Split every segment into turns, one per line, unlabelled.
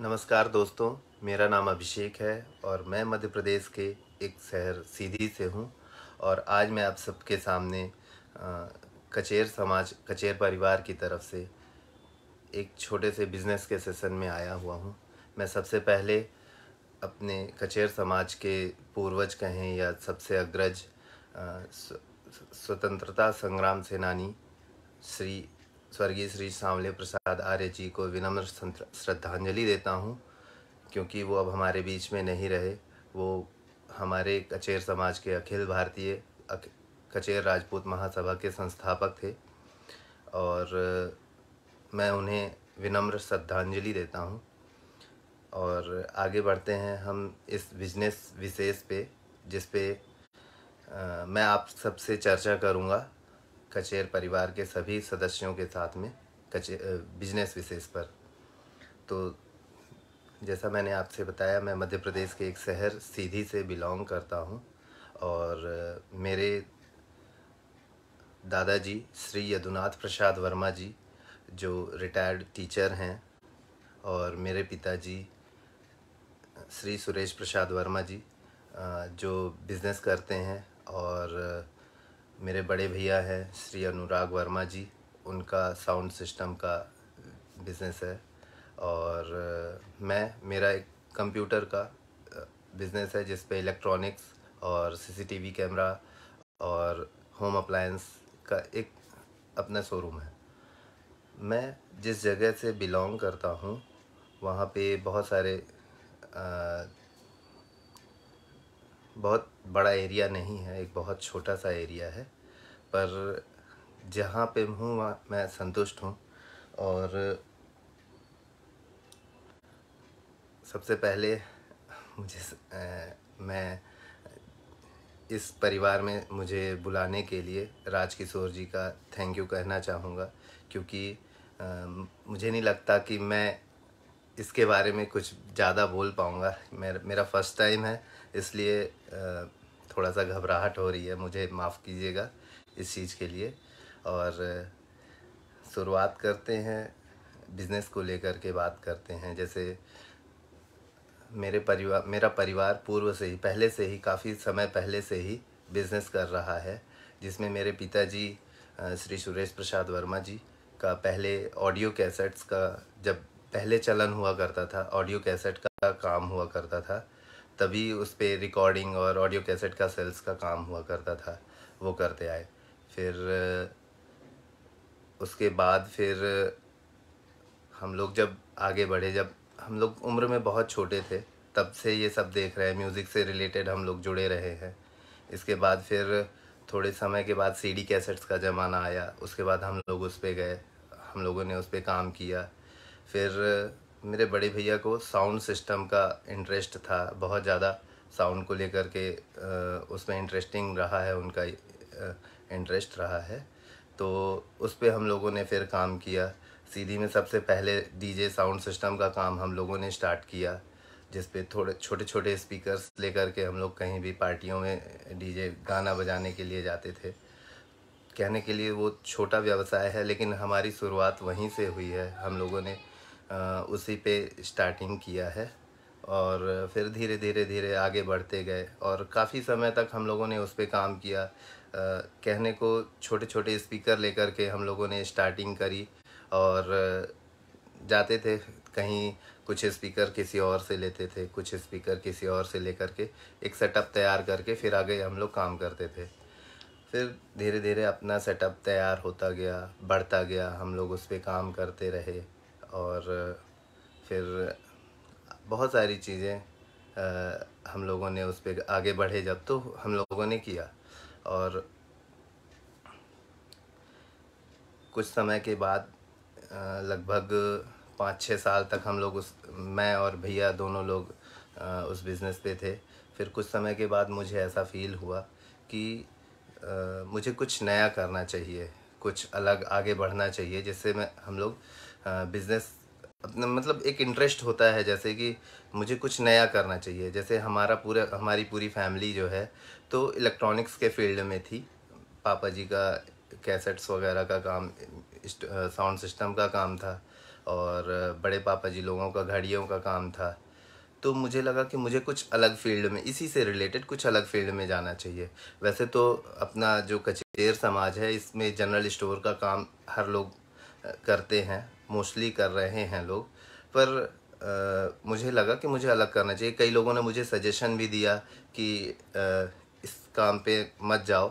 नमस्कार दोस्तों, मेरा नाम अभिषेक है और मैं मध्य प्रदेश के एक शहर सीधी से हूँ। और आज मैं आप सबके सामने कचेर परिवार की तरफ से एक छोटे से बिज़नेस के सेशन में आया हुआ हूँ। मैं सबसे पहले अपने कचेर समाज के पूर्वज कहें या सबसे अग्रज स्वतंत्रता संग्राम सेनानी श्री स्वर्गीय श्री सांवले प्रसाद आर्य जी को विनम्र श्रद्धांजलि देता हूँ, क्योंकि वो अब हमारे बीच में नहीं रहे। वो हमारे कचेर समाज के अखिल भारतीय कचेर राजपूत महासभा के संस्थापक थे और मैं उन्हें विनम्र श्रद्धांजलि देता हूँ। और आगे बढ़ते हैं हम इस बिजनेस विशेष पे, जिस पे मैं आप सबसे चर्चा करूँगा कचेर परिवार के सभी सदस्यों के साथ में बिजनेस विशेष पर। तो जैसा मैंने आपसे बताया, मैं मध्य प्रदेश के एक शहर सीधी से बिलोंग करता हूँ और मेरे दादाजी श्री यदुनाथ प्रसाद वर्मा जी जो रिटायर्ड टीचर हैं, और मेरे पिताजी श्री सुरेश प्रसाद वर्मा जी जो बिज़नेस करते हैं, और मेरे बड़े भैया हैं श्री अनुराग वर्मा जी, उनका साउंड सिस्टम का बिज़नेस है। और मेरा एक कंप्यूटर का बिज़नेस है जिस पे इलेक्ट्रॉनिक्स और सीसीटीवी कैमरा और होम अप्लायंस का एक अपना शोरूम है। मैं जिस जगह से बिलोंग करता हूँ वहाँ पे बहुत बड़ा एरिया नहीं है, एक बहुत छोटा सा एरिया है, पर जहाँ पे हूँ वहाँ मैं संतुष्ट हूँ। और सबसे पहले मैं इस परिवार में मुझे बुलाने के लिए राजकिशोर जी का थैंक यू कहना चाहूँगा, क्योंकि मुझे नहीं लगता कि मैं इसके बारे में कुछ ज़्यादा बोल पाऊँगा। मेरा फर्स्ट टाइम है, इसलिए थोड़ा सा घबराहट हो रही है, मुझे माफ़ कीजिएगा इस चीज़ के लिए। और शुरुआत करते हैं, बिज़नेस को लेकर के बात करते हैं। जैसे मेरा परिवार पूर्व से ही, पहले से ही, काफ़ी समय पहले से ही बिज़नेस कर रहा है, जिसमें मेरे पिताजी श्री सुरेश प्रसाद वर्मा जी का पहले ऑडियो कैसेट्स का, जब पहले चलन हुआ करता था, ऑडियो कैसेट का काम हुआ करता था, तभी उस पर रिकॉर्डिंग और ऑडियो कैसेट का सेल्स का काम हुआ करता था, वो करते आए। फिर उसके बाद फिर हम लोग जब आगे बढ़े, जब हम लोग उम्र में बहुत छोटे थे, तब से ये सब देख रहे हैं, म्यूज़िक से रिलेटेड हम लोग जुड़े रहे हैं। इसके बाद फिर थोड़े समय के बाद सीडी कैसेट्स का ज़माना आया, उसके बाद हम लोग उस पर गए, हम लोगों ने उस पर काम किया। फिर मेरे बड़े भैया को साउंड सिस्टम का इंटरेस्ट था, बहुत ज़्यादा साउंड को लेकर के उसमें इंटरेस्टिंग रहा है, उनका इंटरेस्ट रहा है, तो उस पर हम लोगों ने फिर काम किया। सीधी में सबसे पहले डीजे साउंड सिस्टम का काम हम लोगों ने स्टार्ट किया, जिस पे थोड़े छोटे छोटे स्पीकर्स लेकर के हम लोग कहीं भी पार्टियों में डीजे गाना बजाने के लिए जाते थे। कहने के लिए वो छोटा व्यवसाय है, लेकिन हमारी शुरुआत वहीं से हुई है, हम लोगों ने उसी पे स्टार्टिंग किया है। और फिर धीरे धीरे धीरे आगे बढ़ते गए और काफ़ी समय तक हम लोगों ने उस पे काम किया। कहने को छोटे छोटे स्पीकर लेकर के हम लोगों ने स्टार्टिंग करी, और जाते थे कहीं, कुछ स्पीकर किसी और से लेते थे, कुछ स्पीकर किसी और से लेकर के एक सेटअप तैयार करके फिर आगे हम लोग काम करते थे। फिर धीरे धीरे अपना सेटअप तैयार होता गया, बढ़ता गया, हम लोग उस पर काम करते रहे। और फिर बहुत सारी चीज़ें हम लोगों ने उस पर आगे बढ़े जब, तो हम लोगों ने किया। और कुछ समय के बाद लगभग 5-6 साल तक हम लोग मैं और भैया दोनों लोग उस बिज़नेस पे थे। फिर कुछ समय के बाद मुझे ऐसा फ़ील हुआ कि मुझे कुछ नया करना चाहिए, कुछ अलग आगे बढ़ना चाहिए, जिससे हम लोग बिज़नेस अपना, मतलब एक इंटरेस्ट होता है, जैसे कि मुझे कुछ नया करना चाहिए। जैसे हमारी पूरी फैमिली जो है तो इलेक्ट्रॉनिक्स के फील्ड में थी। पापा जी का कैसेट्स वगैरह का काम, साउंड सिस्टम का काम था, और बड़े पापा जी लोगों का घड़ियों का काम था। तो मुझे लगा कि मुझे कुछ अलग फील्ड में, इसी से रिलेटेड कुछ अलग फील्ड में जाना चाहिए। वैसे तो अपना जो कचेर समाज है, इसमें जनरल स्टोर का काम हर लोग करते हैं, मोस्टली कर रहे हैं लोग। पर मुझे लगा कि मुझे अलग करना चाहिए। कई लोगों ने मुझे सजेशन भी दिया कि इस काम पे मत जाओ,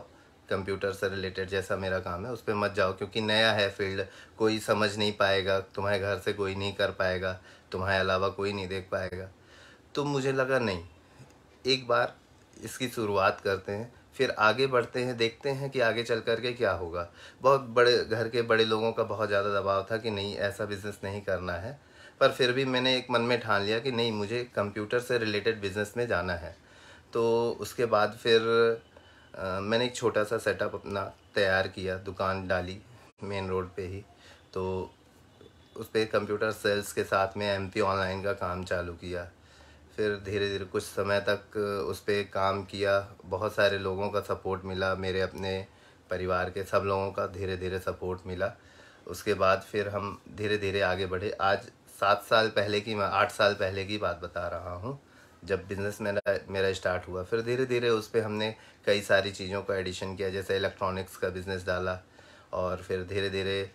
कंप्यूटर से रिलेटेड जैसा मेरा काम है उस पे मत जाओ, क्योंकि नया है फील्ड, कोई समझ नहीं पाएगा, तुम्हारे घर से कोई नहीं कर पाएगा, तुम्हारे अलावा कोई नहीं देख पाएगा। तो मुझे लगा नहीं, एक बार इसकी शुरुआत करते हैं, फिर आगे बढ़ते हैं, देखते हैं कि आगे चल कर के क्या होगा। बहुत बड़े घर के बड़े लोगों का बहुत ज़्यादा दबाव था कि नहीं, ऐसा बिज़नेस नहीं करना है। पर फिर भी मैंने एक मन में ठान लिया कि नहीं, मुझे कंप्यूटर से रिलेटेड बिज़नेस में जाना है। तो उसके बाद फिर मैंने एक छोटा सा सेटअप अपना तैयार किया, दुकान डाली मेन रोड पे ही। तो उस पर कंप्यूटर सेल्स के साथ में एमपी ऑनलाइन का काम चालू किया। फिर धीरे धीरे कुछ समय तक उस पर काम किया, बहुत सारे लोगों का सपोर्ट मिला, मेरे अपने परिवार के सब लोगों का धीरे धीरे सपोर्ट मिला। उसके बाद फिर हम धीरे धीरे आगे बढ़े। आज 7 साल पहले की, मैं 8 साल पहले की बात बता रहा हूँ, जब बिज़नेस मेरा स्टार्ट हुआ। फिर धीरे धीरे उस पर हमने कई सारी चीज़ों का एडिशन किया, जैसे इलेक्ट्रॉनिक्स का बिज़नेस डाला, और फिर धीरे धीरे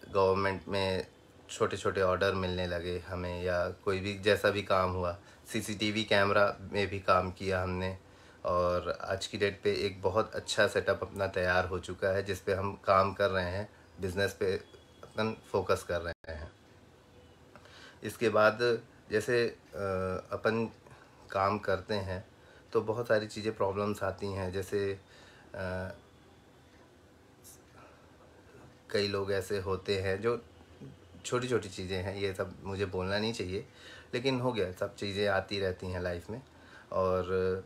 गवर्नमेंट में छोटे छोटे ऑर्डर मिलने लगे हमें, या कोई भी जैसा भी काम हुआ। सीसीटीवी कैमरा में भी काम किया हमने, और आज की डेट पे एक बहुत अच्छा सेटअप अपना तैयार हो चुका है, जिस पे हम काम कर रहे हैं, बिज़नेस पे अपन फोकस कर रहे हैं। इसके बाद जैसे अपन काम करते हैं तो बहुत सारी चीज़ें प्रॉब्लम्स आती हैं। जैसे कई लोग ऐसे होते हैं जो, छोटी छोटी चीज़ें हैं, ये सब मुझे बोलना नहीं चाहिए, लेकिन हो गया, सब चीज़ें आती रहती हैं लाइफ में। और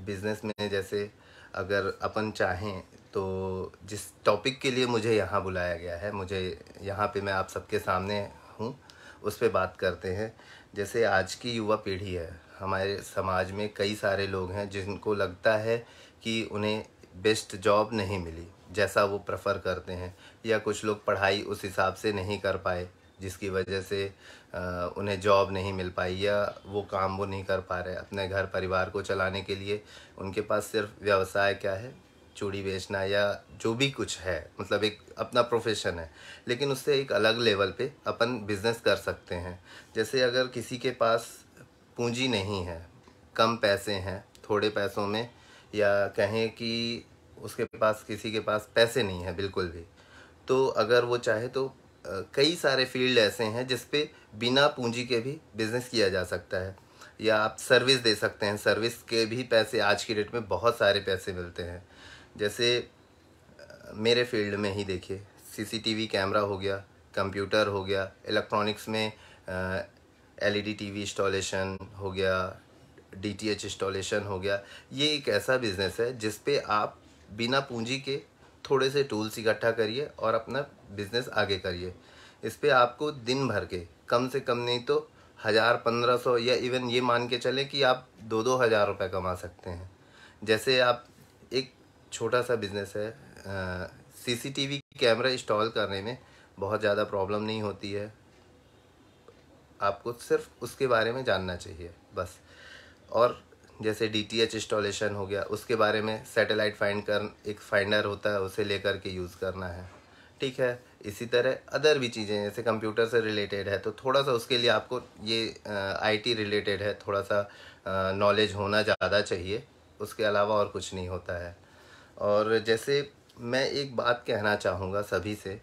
बिज़नेस में जैसे अगर अपन चाहें तो, जिस टॉपिक के लिए मुझे यहाँ बुलाया गया है, मुझे यहाँ पे मैं आप सबके सामने हूँ, उस पे बात करते हैं। जैसे आज की युवा पीढ़ी है, हमारे समाज में कई सारे लोग हैं जिनको लगता है कि उन्हें बेस्ट जॉब नहीं मिली जैसा वो प्रेफर करते हैं, या कुछ लोग पढ़ाई उस हिसाब से नहीं कर पाए जिसकी वजह से उन्हें जॉब नहीं मिल पाई, या वो काम वो नहीं कर पा रहे अपने घर परिवार को चलाने के लिए। उनके पास सिर्फ व्यवसाय क्या है, चूड़ी बेचना या जो भी कुछ है, मतलब एक अपना प्रोफेशन है। लेकिन उससे एक अलग लेवल पे अपन बिज़नेस कर सकते हैं। जैसे अगर किसी के पास पूंजी नहीं है, कम पैसे हैं, थोड़े पैसों में, या कहें कि उसके पास, किसी के पास पैसे नहीं है बिल्कुल भी, तो अगर वो चाहे तो कई सारे फील्ड ऐसे हैं जिस पे बिना पूंजी के भी बिज़नेस किया जा सकता है। या आप सर्विस दे सकते हैं, सर्विस के भी पैसे आज की डेट में बहुत सारे पैसे मिलते हैं। जैसे मेरे फील्ड में ही देखिए, सीसीटीवी कैमरा हो गया, कंप्यूटर हो गया, इलेक्ट्रॉनिक्स में एलईडी टीवी इंस्टॉलेशन हो गया, डीटीएच इंस्टॉलेशन हो गया। ये एक ऐसा बिज़नेस है जिस पे आप बिना पूंजी के थोड़े से टूल्स इकट्ठा करिए और अपना बिज़नेस आगे करिए। इस पे आपको दिन भर के कम से कम नहीं तो 1000, 1500, या इवन ये मान के चलें कि आप 2-2 हज़ार रुपये कमा सकते हैं। जैसे आप, एक छोटा सा बिज़नेस है, सीसीटीवी कैमरा इंस्टॉल करने में बहुत ज़्यादा प्रॉब्लम नहीं होती है, आपको सिर्फ उसके बारे में जानना चाहिए बस। और जैसे डीटीएच इंस्टॉलेशन हो गया, उसके बारे में सैटेलाइट एक फाइंडर होता है, उसे लेकर के यूज़ करना है, ठीक है। इसी तरह अदर भी चीज़ें जैसे कंप्यूटर से रिलेटेड है तो थोड़ा सा उसके लिए आपको, ये आईटी रिलेटेड है, थोड़ा सा नॉलेज होना ज़्यादा चाहिए, उसके अलावा और कुछ नहीं होता है। और जैसे मैं एक बात कहना चाहूँगा सभी से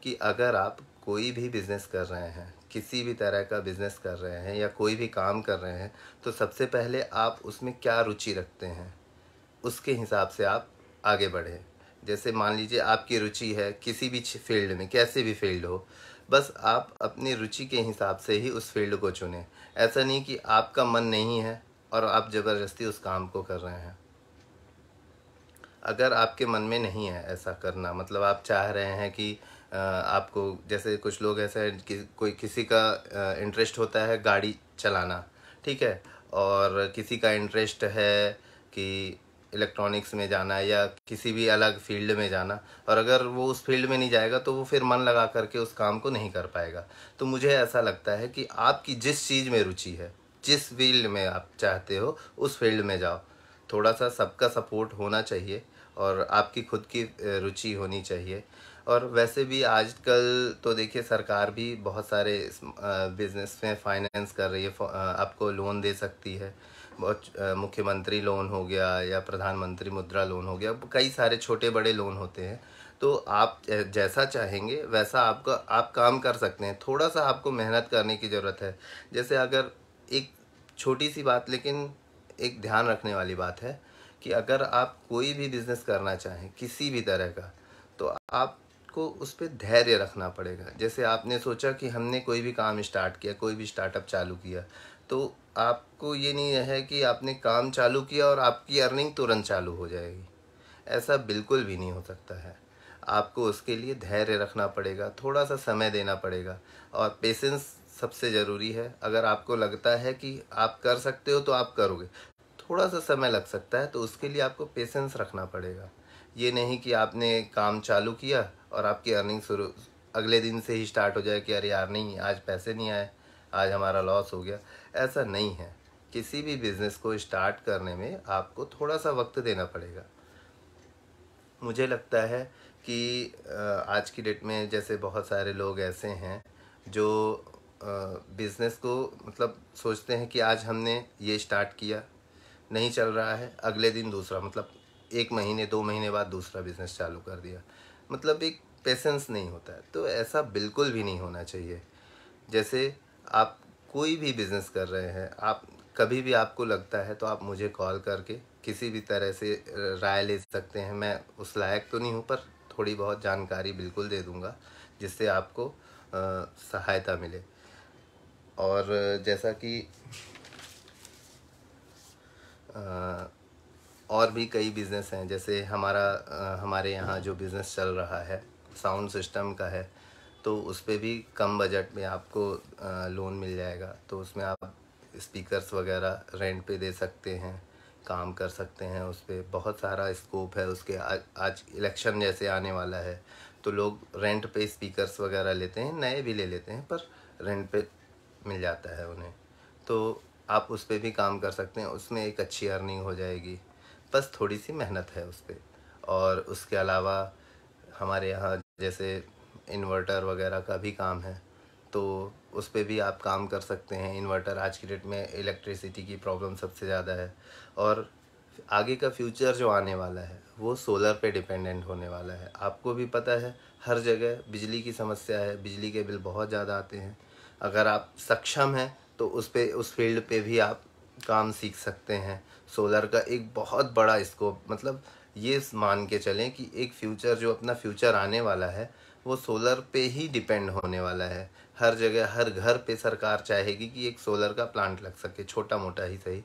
कि अगर आप कोई भी बिज़नेस कर रहे हैं, किसी भी तरह का बिज़नेस कर रहे हैं या कोई भी काम कर रहे हैं, तो सबसे पहले आप उसमें क्या रुचि रखते हैं, उसके हिसाब से आप आगे बढ़ें। जैसे मान लीजिए आपकी रुचि है किसी भी फील्ड में, कैसे भी फील्ड हो, बस आप अपनी रुचि के हिसाब से ही उस फील्ड को चुनें। ऐसा नहीं कि आपका मन नहीं है और आप ज़बरदस्ती उस काम को कर रहे हैं। अगर आपके मन में नहीं है ऐसा करना, मतलब आप चाह रहे हैं कि आपको, जैसे कुछ लोग ऐसे हैं कि कोई किसी का इंटरेस्ट होता है गाड़ी चलाना, ठीक है, और किसी का इंटरेस्ट है कि इलेक्ट्रॉनिक्स में जाना है या किसी भी अलग फील्ड में जाना, और अगर वो उस फील्ड में नहीं जाएगा तो वो फिर मन लगा करके उस काम को नहीं कर पाएगा। तो मुझे ऐसा लगता है कि आपकी जिस चीज़ में रुचि है, जिस फील्ड में आप चाहते हो उस फील्ड में जाओ। थोड़ा सा सबका सपोर्ट होना चाहिए और आपकी खुद की रुचि होनी चाहिए। और वैसे भी आजकल तो देखिए सरकार भी बहुत सारे बिजनेस में फाइनेंस कर रही है, आपको लोन दे सकती है। बहुत मुख्यमंत्री लोन हो गया या प्रधानमंत्री मुद्रा लोन हो गया, कई सारे छोटे बड़े लोन होते हैं। तो आप जैसा चाहेंगे वैसा आपका आप काम कर सकते हैं। थोड़ा सा आपको मेहनत करने की ज़रूरत है। जैसे अगर एक छोटी सी बात, लेकिन एक ध्यान रखने वाली बात है कि अगर आप कोई भी बिज़नेस करना चाहें किसी भी तरह का, तो आपको उस पर धैर्य रखना पड़ेगा। जैसे आपने सोचा कि हमने कोई भी काम स्टार्ट किया, कोई भी स्टार्टअप चालू किया, तो आपको ये नहीं है कि आपने काम चालू किया और आपकी अर्निंग तुरंत चालू हो जाएगी। ऐसा बिल्कुल भी नहीं हो सकता है। आपको उसके लिए धैर्य रखना पड़ेगा, थोड़ा सा समय देना पड़ेगा, और पेशेंस सबसे ज़रूरी है। अगर आपको लगता है कि आप कर सकते हो तो आप करोगे। थोड़ा सा समय लग सकता है, तो उसके लिए आपको पेशेंस रखना पड़ेगा। ये नहीं कि आपने काम चालू किया और आपकी अर्निंग शुरू अगले दिन से ही स्टार्ट हो जाए कि अरे यार नहीं, आज पैसे नहीं आए, आज हमारा लॉस हो गया। ऐसा नहीं है। किसी भी बिज़नेस को स्टार्ट करने में आपको थोड़ा सा वक्त देना पड़ेगा। मुझे लगता है कि आज की डेट में जैसे बहुत सारे लोग ऐसे हैं जो बिज़नेस को मतलब सोचते हैं कि आज हमने ये स्टार्ट किया, नहीं चल रहा है, अगले दिन दूसरा, मतलब 1 महीने 2 महीने बाद दूसरा बिज़नेस चालू कर दिया। मतलब एक पेशेंस नहीं होता है। तो ऐसा बिल्कुल भी नहीं होना चाहिए। जैसे आप कोई भी बिज़नेस कर रहे हैं, आप कभी भी आपको लगता है तो आप मुझे कॉल करके किसी भी तरह से राय ले सकते हैं। मैं उस लायक तो नहीं हूँ, पर थोड़ी बहुत जानकारी बिल्कुल दे दूँगा जिससे आपको सहायता मिले। और जैसा कि अ, और भी कई बिज़नेस हैं। जैसे हमारे यहाँ जो बिज़नेस चल रहा है साउंड सिस्टम का है, तो उस पे भी कम बजट में आपको लोन मिल जाएगा। तो उसमें आप स्पीकर्स वगैरह रेंट पे दे सकते हैं, काम कर सकते हैं। उस पे बहुत सारा स्कोप है उसके। आज इलेक्शन जैसे आने वाला है, तो लोग रेंट पे स्पीकर्स वगैरह लेते हैं, नए भी ले लेते हैं, पर रेंट पे मिल जाता है उन्हें। तो आप उस पे भी काम कर सकते हैं, उसमें एक अच्छी अर्निंग हो जाएगी। बस थोड़ी सी मेहनत है उस पे। और उसके अलावा हमारे यहाँ जैसे इन्वर्टर वगैरह का भी काम है, तो उस पे भी आप काम कर सकते हैं। इन्वर्टर आज की डेट में इलेक्ट्रिसिटी की प्रॉब्लम सबसे ज़्यादा है, और आगे का फ्यूचर जो आने वाला है वो सोलर पे डिपेंडेंट होने वाला है। आपको भी पता है हर जगह बिजली की समस्या है, बिजली के बिल बहुत ज़्यादा आते हैं। अगर आप सक्षम हैं तो उस फील्ड पे भी आप काम सीख सकते हैं। सोलर का एक बहुत बड़ा स्कोप, मतलब ये मान के चलें कि एक फ्यूचर जो अपना फ्यूचर आने वाला है वो सोलर पे ही डिपेंड होने वाला है। हर जगह हर घर पे सरकार चाहेगी कि एक सोलर का प्लांट लग सके, छोटा मोटा ही सही।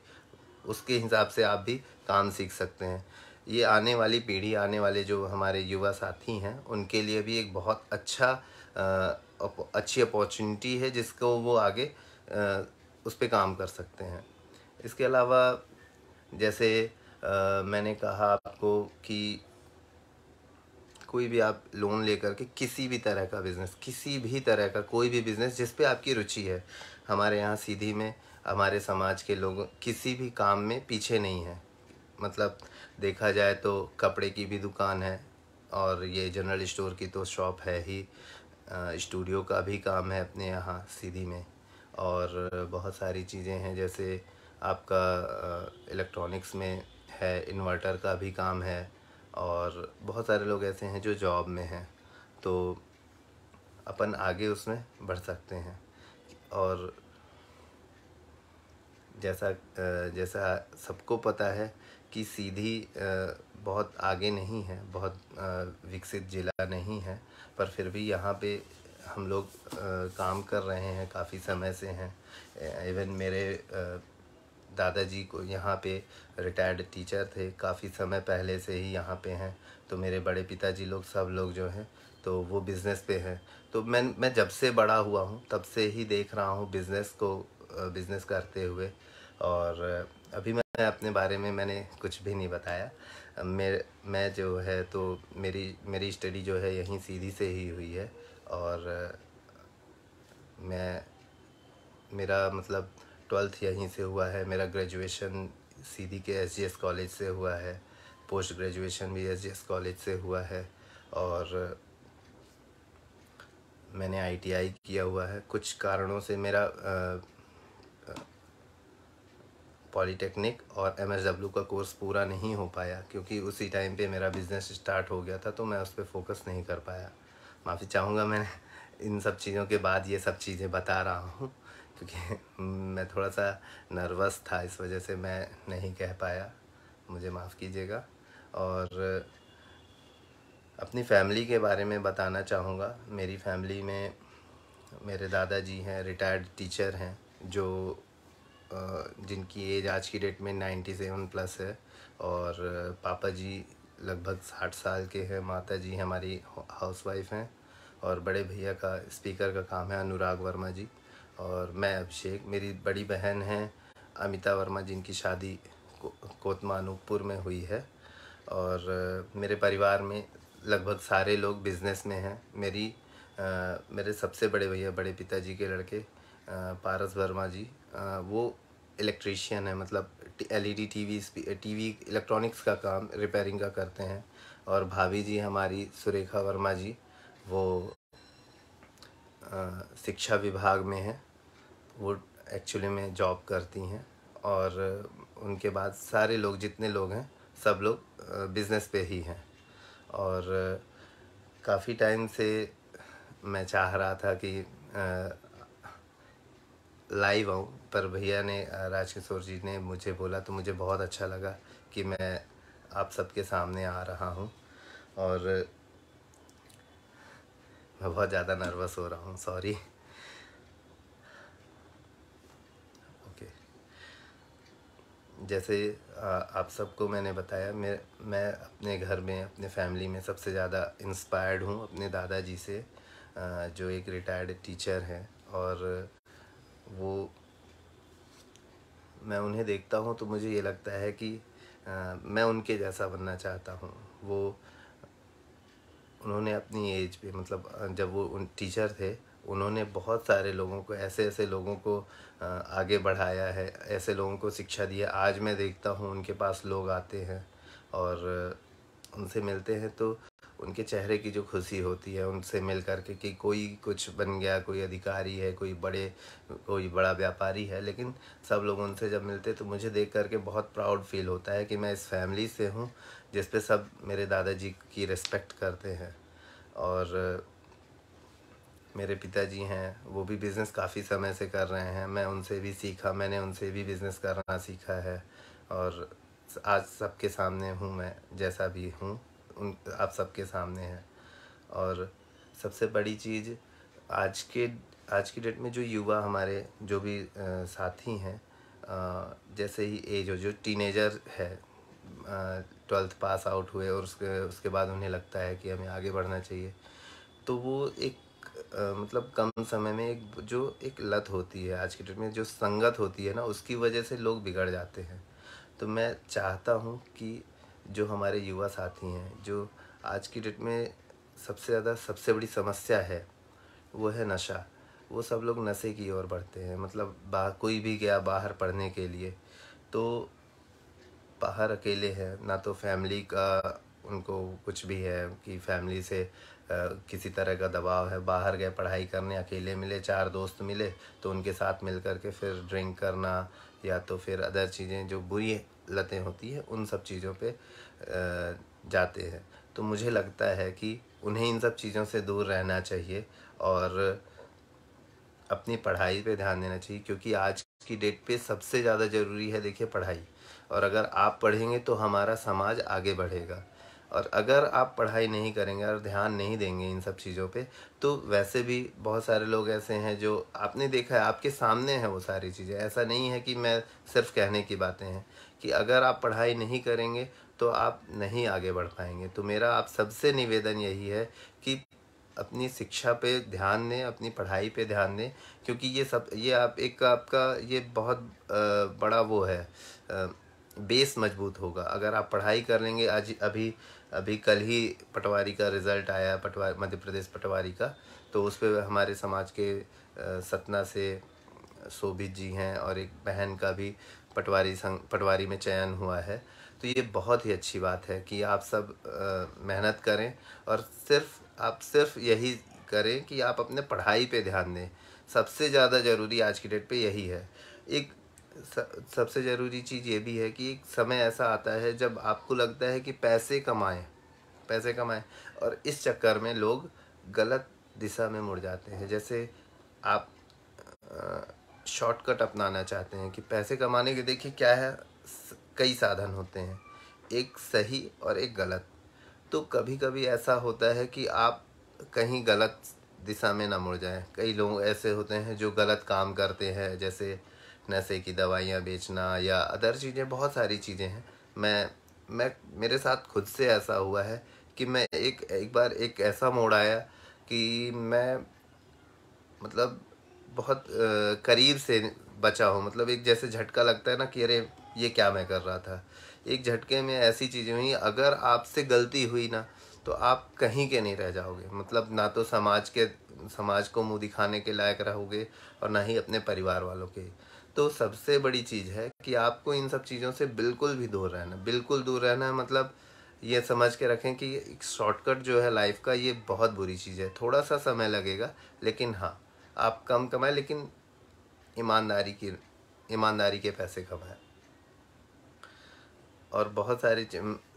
उसके हिसाब से आप भी काम सीख सकते हैं। ये आने वाली पीढ़ी, आने वाले जो हमारे युवा साथी हैं, उनके लिए भी एक बहुत अच्छी अपॉर्चुनिटी है जिसको वो आगे उस पे काम कर सकते हैं। इसके अलावा जैसे मैंने कहा आपको कि कोई भी आप लोन लेकर के किसी भी तरह का बिज़नेस, किसी भी तरह का कोई भी बिज़नेस जिस पे आपकी रुचि है, हमारे यहाँ सीधी में हमारे समाज के लोग किसी भी काम में पीछे नहीं हैं। मतलब देखा जाए तो कपड़े की भी दुकान है, और ये जनरल स्टोर की तो शॉप है ही। स्टूडियो का भी काम है अपने यहाँ सीधी में, और बहुत सारी चीज़ें हैं। जैसे आपका इलेक्ट्रॉनिक्स में है, इन्वर्टर का भी काम है, और बहुत सारे लोग ऐसे हैं जो जॉब में हैं। तो अपन आगे उसमें बढ़ सकते हैं। और जैसा सबको पता है कि सीधी बहुत आगे नहीं है, बहुत विकसित ज़िला नहीं है, पर फिर भी यहाँ पे हम लोग काम कर रहे हैं, काफ़ी समय से हैं। इवन मेरे दादाजी को यहाँ पे रिटायर्ड टीचर थे, काफ़ी समय पहले से ही यहाँ पे हैं। तो मेरे बड़े पिताजी लोग सब लोग जो हैं तो वो बिज़नेस पे हैं। तो मैं जब से बड़ा हुआ हूँ तब से ही देख रहा हूँ बिज़नेस करते हुए। और अभी मैं मैं अपने बारे में मैंने कुछ भी नहीं बताया। मैं जो है तो मेरी मेरी स्टडी जो है यहीं सीधी से ही हुई है। और मैं मेरा मतलब 12th यहीं से हुआ है। मेरा ग्रेजुएशन सीधी के एसजीएस कॉलेज से हुआ है। पोस्ट ग्रेजुएशन भी एसजीएस कॉलेज से हुआ है। और मैंने आईटीआई किया हुआ है। कुछ कारणों से मेरा पॉलीटेक्निक और एमएसडब्ल्यू का कोर्स पूरा नहीं हो पाया, क्योंकि उसी टाइम पे मेरा बिज़नेस स्टार्ट हो गया था, तो मैं उस पर फोकस नहीं कर पाया। माफ़ी चाहूँगा, मैंने इन सब चीज़ों के बाद ये सब चीज़ें बता रहा हूँ, क्योंकि मैं थोड़ा सा नर्वस था, इस वजह से मैं नहीं कह पाया, मुझे माफ़ कीजिएगा। और अपनी फैमिली के बारे में बताना चाहूँगा। मेरी फैमिली में मेरे दादाजी हैं, रिटायर्ड टीचर हैं, जो जिनकी एज आज की डेट में 97 प्लस है। और पापा जी लगभग 60 साल के हैं। माता जी हमारी हाउसवाइफ हैं। और बड़े भैया का स्पीकर का काम है, अनुराग वर्मा जी। और मैं अभिषेक। मेरी बड़ी बहन है अमिता वर्मा, जिनकी शादी कोतमा अनूपपुर में हुई है। और मेरे परिवार में लगभग सारे लोग बिज़नेस में हैं। मेरे सबसे बड़े भैया, बड़े पिताजी के लड़के पारस वर्मा जी, वो इलेक्ट्रीशियन है, मतलब एलईडी टीवी इलेक्ट्रॉनिक्स का काम, रिपेयरिंग का करते हैं। और भाभी जी हमारी सुरेखा वर्मा जी, वो शिक्षा विभाग में हैं, वो एक्चुअली में जॉब करती हैं। और उनके बाद सारे लोग, जितने लोग हैं, सब लोग बिज़नेस पे ही हैं। और काफ़ी टाइम से मैं चाह रहा था कि लाइव आऊँ, पर भैया ने, राजकिशोर जी ने मुझे बोला, तो मुझे बहुत अच्छा लगा कि मैं आप सबके सामने आ रहा हूँ। और मैं बहुत ज़्यादा नर्वस हो रहा हूँ, सॉरी। ओके। जैसे आप सबको मैंने बताया, मैं अपने घर में, अपने फैमिली में सबसे ज़्यादा इंस्पायर्ड हूँ अपने दादाजी से, जो एक रिटायर्ड टीचर हैं। और वो, मैं उन्हें देखता हूँ तो मुझे ये लगता है कि मैं उनके जैसा बनना चाहता हूँ। उन्होंने अपनी एज पे, मतलब जब वो उन टीचर थे, उन्होंने बहुत सारे लोगों को, ऐसे ऐसे लोगों को आगे बढ़ाया है, ऐसे लोगों को शिक्षा दी है। आज मैं देखता हूँ उनके पास लोग आते हैं और उनसे मिलते हैं, तो उनके चेहरे की जो खुशी होती है उनसे मिल कर के, कि कोई कुछ बन गया, कोई अधिकारी है, कोई बड़ा व्यापारी है, लेकिन सब लोग उनसे जब मिलते तो मुझे देख कर के बहुत प्राउड फील होता है कि मैं इस फैमिली से हूँ जिस पे सब मेरे दादाजी की रिस्पेक्ट करते हैं। और मेरे पिताजी हैं, वो भी बिज़नेस काफ़ी समय से कर रहे हैं। मैं उनसे भी सीखा, मैंने उनसे भी बिज़नेस करना सीखा है। और आज सबके सामने हूँ, मैं जैसा भी हूँ उन आप सबके सामने हैं। और सबसे बड़ी चीज़, आज के आज की डेट में जो युवा हमारे, जो भी साथी हैं, जैसे ही एज हो, जो टीनेजर है, 12th पास आउट हुए और उसके बाद उन्हें लगता है कि हमें आगे बढ़ना चाहिए, तो वो एक मतलब कम समय में एक लत होती है, आज की डेट में जो संगत होती है ना, उसकी वजह से लोग बिगड़ जाते हैं। तो मैं चाहता हूँ कि जो हमारे युवा साथी हैं, जो आज की डेट में सबसे बड़ी समस्या है, वो है नशा। वो सब लोग नशे की ओर बढ़ते हैं। मतलब कोई भी गया बाहर पढ़ने के लिए, तो बाहर अकेले हैं, ना तो फैमिली का उनको कुछ भी है कि फैमिली से किसी तरह का दबाव है। बाहर गए पढ़ाई करने, अकेले मिले, 4 दोस्त मिले, तो उनके साथ मिल कर के फिर ड्रिंक करना, या तो फिर अदर चीज़ें जो बुरी लतें होती हैं, उन सब चीज़ों पे जाते हैं। तो मुझे लगता है कि उन्हें इन सब चीज़ों से दूर रहना चाहिए और अपनी पढ़ाई पे ध्यान देना चाहिए, क्योंकि आज की डेट पे सबसे ज़्यादा ज़रूरी है, देखिए, पढ़ाई। और अगर आप पढ़ेंगे तो हमारा समाज आगे बढ़ेगा। और अगर आप पढ़ाई नहीं करेंगे और ध्यान नहीं देंगे इन सब चीज़ों पे, तो वैसे भी बहुत सारे लोग ऐसे हैं, जो आपने देखा है, आपके सामने है वो सारी चीज़ें। ऐसा नहीं है कि मैं सिर्फ कहने की बातें हैं, कि अगर आप पढ़ाई नहीं करेंगे तो आप नहीं आगे बढ़ पाएंगे। तो मेरा आप सबसे निवेदन यही है कि अपनी शिक्षा पे ध्यान दें, अपनी पढ़ाई पे ध्यान दें, क्योंकि ये सब, ये आप एक आपका ये बहुत बड़ा वो है, बेस मजबूत होगा। अगर आप पढ़ाई कर लेंगे, आज अभी अभी कल ही पटवारी का रिज़ल्ट आया, मध्य प्रदेश पटवारी का, तो उस पे हमारे समाज के सतना से शोभित जी हैं और एक बहन का भी पटवारी में चयन हुआ है। तो ये बहुत ही अच्छी बात है कि आप सब मेहनत करें और आप सिर्फ यही करें कि आप अपने पढ़ाई पे ध्यान दें। सबसे ज़्यादा ज़रूरी आज की डेट पे यही है। एक सबसे ज़रूरी चीज़ ये भी है कि एक समय ऐसा आता है जब आपको लगता है कि पैसे कमाएं, और इस चक्कर में लोग गलत दिशा में मुड़ जाते हैं। जैसे आप शॉर्टकट अपनाना चाहते हैं कि पैसे कमाने के, देखिए क्या है, कई साधन होते हैं, एक सही और एक गलत। तो कभी कभी ऐसा होता है कि आप कहीं गलत दिशा में ना मुड़ जाएं। कई लोग ऐसे होते हैं जो गलत काम करते हैं, जैसे नशे की दवाइयाँ बेचना या अदर चीज़ें, बहुत सारी चीज़ें हैं। मैं मेरे साथ खुद से ऐसा हुआ है कि मैं एक बार एक ऐसा मोड़ आया कि मैं, मतलब बहुत करीब से बचा हूँ। मतलब एक जैसे झटका लगता है ना कि अरे ये क्या मैं कर रहा था। एक झटके में ऐसी चीज़ें हुई, अगर आपसे गलती हुई ना तो आप कहीं के नहीं रह जाओगे। मतलब ना तो समाज को मुंह दिखाने के लायक रहोगे और ना ही अपने परिवार वालों के। तो सबसे बड़ी चीज़ है कि आपको इन सब चीज़ों से बिल्कुल भी दूर रहना, बिल्कुल दूर रहना है। मतलब ये समझ के रखें कि एक शॉर्टकट जो है लाइफ का, ये बहुत बुरी चीज़ है। थोड़ा सा समय लगेगा, लेकिन हाँ, आप कम कमाएं, लेकिन ईमानदारी के पैसे कमाएं। और बहुत सारी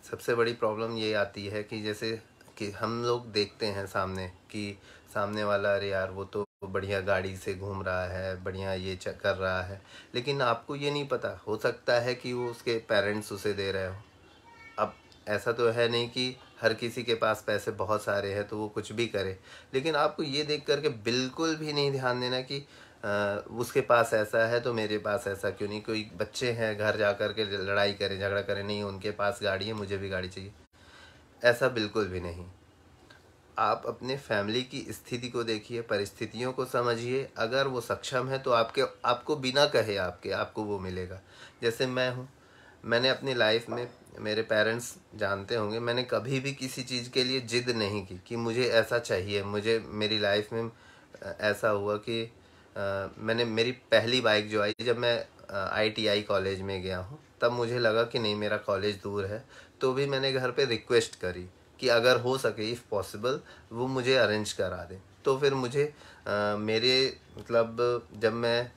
सबसे बड़ी प्रॉब्लम ये आती है कि जैसे कि हम लोग देखते हैं सामने कि सामने वाला, अरे यार वो तो बढ़िया गाड़ी से घूम रहा है, बढ़िया ये कर रहा है, लेकिन आपको ये नहीं पता, हो सकता है कि वो उसके पेरेंट्स उसे दे रहे हो। अब ऐसा तो है नहीं कि हर किसी के पास पैसे बहुत सारे हैं तो वो कुछ भी करे, लेकिन आपको ये देख करके बिल्कुल भी नहीं ध्यान देना कि उसके पास ऐसा है तो मेरे पास ऐसा क्यों नहीं। कोई बच्चे हैं घर जा कर के लड़ाई करें, झगड़ा करें, नहीं उनके पास गाड़ी है मुझे भी गाड़ी चाहिए, ऐसा बिल्कुल भी नहीं। आप अपने फैमिली की स्थिति को देखिए, परिस्थितियों को समझिए। अगर वो सक्षम है तो आपको बिना कहे आपको वो मिलेगा। जैसे मैं हूँ, मैंने अपनी लाइफ में, मेरे पेरेंट्स जानते होंगे, मैंने कभी भी किसी चीज़ के लिए जिद नहीं की कि मुझे ऐसा चाहिए। मुझे मेरी लाइफ में ऐसा हुआ कि मैंने, मेरी पहली बाइक जो आई जब मैं ITI कॉलेज में गया हूँ, तब मुझे लगा कि नहीं मेरा कॉलेज दूर है, तो भी मैंने घर पे रिक्वेस्ट करी कि अगर हो सके, इफ़ पॉसिबल, वो मुझे अरेंज करा दें। तो फिर मुझे मेरे, मतलब जब मैं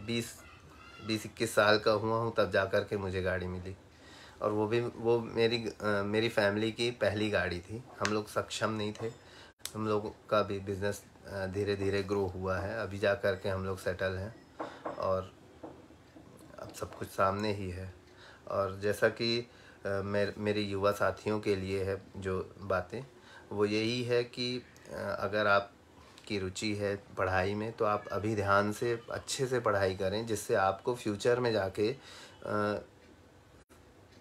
20-21 साल का हुआ हूँ तब जा कर के मुझे गाड़ी मिली। और वो मेरी फैमिली की पहली गाड़ी थी। हम लोग सक्षम नहीं थे, हम लोग का भी बिज़नेस धीरे धीरे ग्रो हुआ है, अभी जा कर के हम लोग सेटल हैं और अब सब कुछ सामने ही है। और जैसा कि मेरे युवा साथियों के लिए है जो बातें, वो यही है कि अगर आप की रुचि है पढ़ाई में तो आप अभी ध्यान से अच्छे से पढ़ाई करें, जिससे आपको फ्यूचर में जाके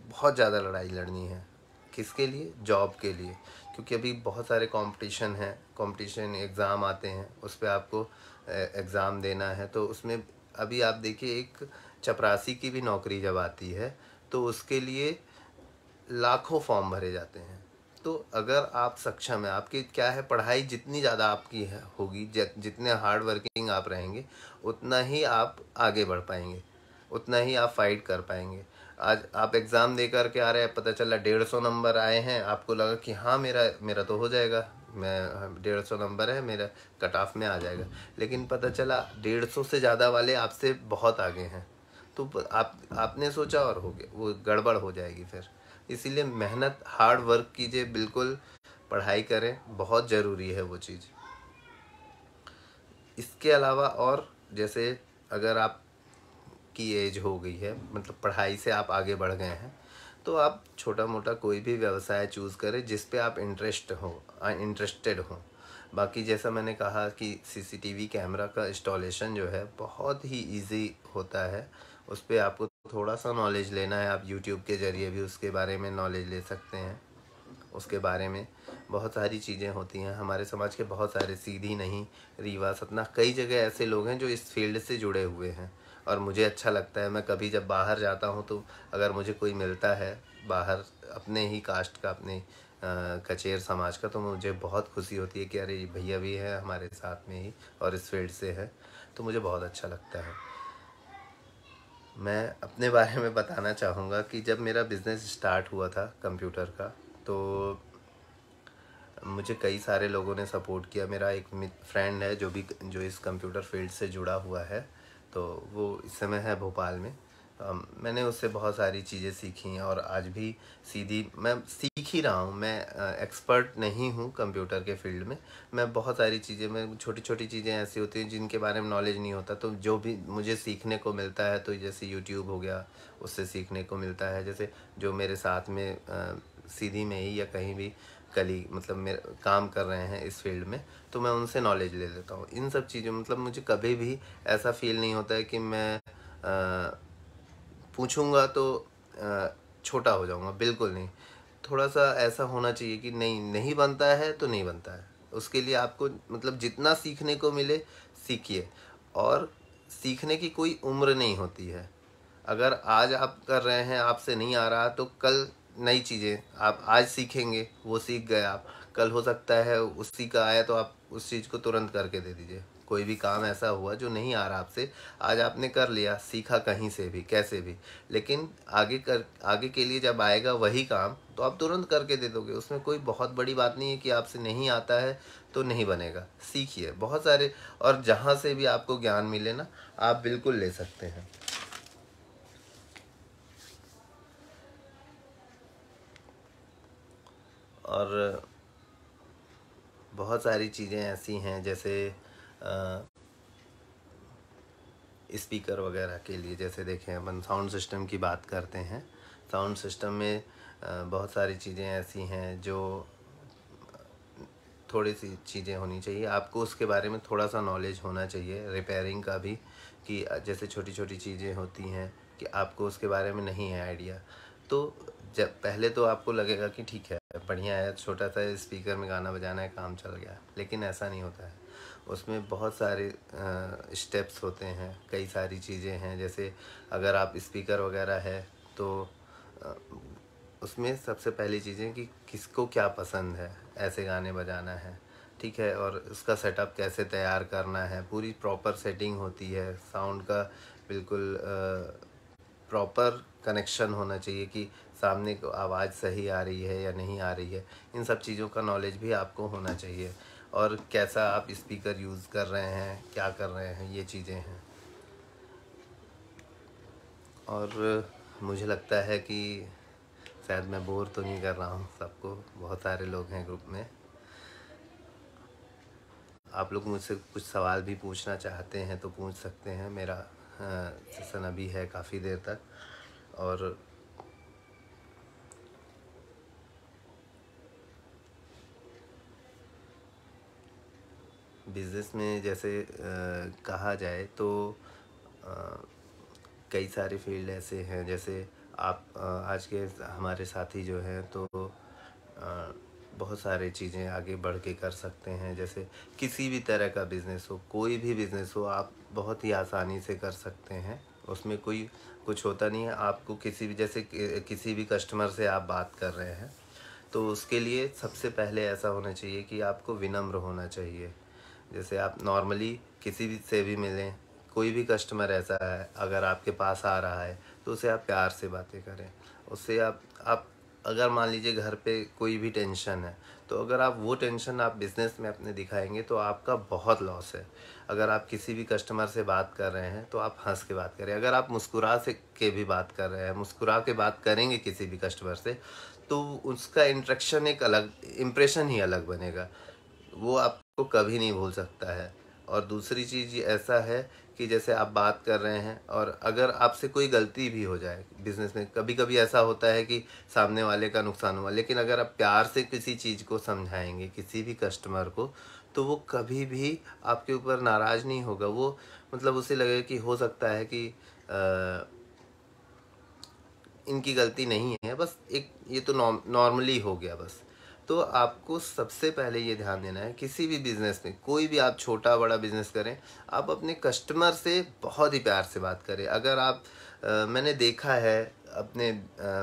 बहुत ज़्यादा लड़ाई लड़नी है। किसके लिए? जॉब के लिए। क्योंकि अभी बहुत सारे कंपटीशन एग्ज़ाम आते हैं, उस पर आपको एग्ज़ाम देना है। तो उसमें अभी आप देखिए, एक चपरासी की भी नौकरी जब आती है तो उसके लिए लाखों फॉर्म भरे जाते हैं। तो अगर आप सक्षम हैं, आपकी क्या है, पढ़ाई जितनी ज़्यादा आपकी है होगी, जितने हार्ड वर्किंग आप रहेंगे, उतना ही आप आगे बढ़ पाएंगे, उतना ही आप फाइट कर पाएंगे। आज आप एग्ज़ाम दे कर के आ रहे हैं, पता चला 150 नंबर आए हैं, आपको लगा कि हाँ मेरा तो हो जाएगा, मैं 150 नंबर है मेरा, कट ऑफ में आ जाएगा। लेकिन पता चला 150 से ज़्यादा वाले आपसे बहुत आगे हैं। तो आपने सोचा और हो गया, वो गड़बड़ हो जाएगी फिर। इसीलिए मेहनत, हार्ड वर्क कीजिए, बिल्कुल पढ़ाई करें, बहुत ज़रूरी है वो चीज़। इसके अलावा और जैसे अगर आप की एज हो गई है, मतलब पढ़ाई से आप आगे बढ़ गए हैं, तो आप छोटा मोटा कोई भी व्यवसाय चूज़ करें जिस पे आप इंटरेस्टेड हो। बाकी जैसा मैंने कहा कि CCTV कैमरा का इंस्टॉलेशन जो है बहुत ही इजी होता है, उस पर आपको थोड़ा सा नॉलेज लेना है। आप यूट्यूब के ज़रिए भी उसके बारे में नॉलेज ले सकते हैं। उसके बारे में बहुत सारी चीज़ें होती हैं। हमारे समाज के बहुत सारे, सीधी नहीं, रीवा, सतना, कई जगह ऐसे लोग हैं जो इस फील्ड से जुड़े हुए हैं और मुझे अच्छा लगता है। मैं कभी जब बाहर जाता हूँ तो अगर मुझे कोई मिलता है बाहर अपने ही कास्ट का, अपने कचेर समाज का, तो मुझे बहुत खुशी होती है कि अरे भैया भी है हमारे साथ में ही और इस फील्ड से है, तो मुझे बहुत अच्छा लगता है। मैं अपने बारे में बताना चाहूँगा कि जब मेरा बिज़नेस स्टार्ट हुआ था कंप्यूटर का, तो मुझे कई सारे लोगों ने सपोर्ट किया। मेरा एक फ्रेंड है जो इस कंप्यूटर फील्ड से जुड़ा हुआ है, तो वो इस समय है भोपाल में। मैंने उससे बहुत सारी चीज़ें सीखी और आज भी सीधी मैं सीख ही रहा हूँ। मैं एक्सपर्ट नहीं हूँ कंप्यूटर के फील्ड में। मैं बहुत सारी चीज़ें, मैं छोटी छोटी चीज़ें ऐसी होती हैं जिनके बारे में नॉलेज नहीं होता, तो जो भी मुझे सीखने को मिलता है, तो जैसे यूट्यूब हो गया, उससे सीखने को मिलता है। जैसे जो मेरे साथ में सीधी में ही या कहीं भी कली मतलब मेरे काम कर रहे हैं इस फील्ड में, तो मैं उनसे नॉलेज ले लेता हूँ इन सब चीज़ों। मतलब मुझे कभी भी ऐसा फील नहीं होता है कि मैं पूछूंगा तो छोटा हो जाऊंगा, बिल्कुल नहीं। थोड़ा सा ऐसा होना चाहिए कि नहीं, नहीं बनता है तो नहीं बनता है, उसके लिए आपको मतलब जितना सीखने को मिले सीखिए। और सीखने की कोई उम्र नहीं होती है। अगर आज आप कर रहे हैं, आपसे नहीं आ रहा, तो कल नई चीज़ें आप आज सीखेंगे, वो सीख गए आप, कल हो सकता है उसी का आया तो आप उस चीज़ को तुरंत करके दे दीजिए। कोई भी काम ऐसा हुआ जो नहीं आ रहा आपसे, आज आपने कर लिया, सीखा कहीं से भी कैसे भी, लेकिन आगे के लिए जब आएगा वही काम, तो आप तुरंत करके दे दोगे। उसमें कोई बहुत बड़ी बात नहीं है कि आपसे नहीं आता है तो नहीं बनेगा। सीखिए बहुत सारे, और जहाँ से भी आपको ज्ञान मिले ना, आप बिल्कुल ले सकते हैं। और बहुत सारी चीज़ें ऐसी हैं, जैसे स्पीकर वगैरह के लिए, जैसे देखें अपन साउंड सिस्टम की बात करते हैं। साउंड सिस्टम में बहुत सारी चीज़ें ऐसी हैं जो थोड़ी सी चीज़ें होनी चाहिए आपको, उसके बारे में थोड़ा सा नॉलेज होना चाहिए, रिपेयरिंग का भी। कि जैसे छोटी छोटी चीज़ें होती हैं कि आपको उसके बारे में नहीं है आइडिया, तो जब पहले तो आपको लगेगा कि ठीक है, बढ़िया है, छोटा सा स्पीकर में गाना बजाना है, काम चल गया, लेकिन ऐसा नहीं होता है। उसमें बहुत सारे स्टेप्स होते हैं, कई सारी चीज़ें हैं। जैसे अगर आप स्पीकर वगैरह है तो अ, उसमें सबसे पहली चीज़ें कि किसको क्या पसंद है, ऐसे गाने बजाना है, ठीक है, और उसका सेटअप कैसे तैयार करना है, पूरी प्रॉपर सेटिंग होती है साउंड का। बिल्कुल प्रॉपर कनेक्शन होना चाहिए कि सामने को आवाज़ सही आ रही है या नहीं आ रही है। इन सब चीज़ों का नॉलेज भी आपको होना चाहिए। और कैसा आप स्पीकर यूज़ कर रहे हैं, क्या कर रहे हैं, ये चीज़ें हैं। और मुझे लगता है कि शायद मैं बोर तो नहीं कर रहा हूँ सबको, बहुत सारे लोग हैं ग्रुप में। आप लोग मुझसे कुछ सवाल भी पूछना चाहते हैं तो पूछ सकते हैं। मेरा सेशन अभी है काफ़ी देर तक। और बिज़नेस में जैसे कहा जाए तो अ, कई सारे फील्ड ऐसे हैं। जैसे आप आज के हमारे साथी जो हैं, तो अ, बहुत सारे चीज़ें आगे बढ़ के कर सकते हैं। जैसे किसी भी तरह का बिज़नेस हो, कोई भी बिज़नेस हो, आप बहुत ही आसानी से कर सकते हैं। उसमें कोई कुछ होता नहीं है। आपको किसी भी, जैसे किसी भी कस्टमर से आप बात कर रहे हैं, तो उसके लिए सबसे पहले ऐसा होना चाहिए कि आपको विनम्र होना चाहिए। जैसे आप नॉर्मली किसी भी से भी मिलें, कोई भी कस्टमर ऐसा है अगर आपके पास आ रहा है, तो उसे आप प्यार से बातें करें। उससे आप अगर मान लीजिए घर पे कोई भी टेंशन है, तो अगर आप वो टेंशन आप बिज़नेस में अपने दिखाएंगे तो आपका बहुत लॉस है। अगर आप किसी भी कस्टमर से बात कर रहे हैं तो आप हंस के बात करें। अगर आप मुस्कुरा से के भी बात कर रहे हैं, मुस्कुरा के बात करेंगे किसी भी कस्टमर से, तो उसका इंट्रैक्शन एक अलग, इम्प्रेशन ही अलग बनेगा, वो आपको कभी नहीं भूल सकता है। और दूसरी चीज़ ऐसा है कि जैसे आप बात कर रहे हैं और अगर आपसे कोई गलती भी हो जाए, बिज़नेस में कभी कभी ऐसा होता है कि सामने वाले का नुकसान हुआ, लेकिन अगर आप प्यार से किसी चीज़ को समझाएंगे किसी भी कस्टमर को, तो वो कभी भी आपके ऊपर नाराज़ नहीं होगा। वो मतलब उसे लगेगा कि हो सकता है कि इनकी गलती नहीं है, बस एक ये तो नॉर्मली हो गया बस। तो आपको सबसे पहले ये ध्यान देना है, किसी भी बिज़नेस में, कोई भी आप छोटा बड़ा बिज़नेस करें, आप अपने कस्टमर से बहुत ही प्यार से बात करें। अगर आप मैंने देखा है अपने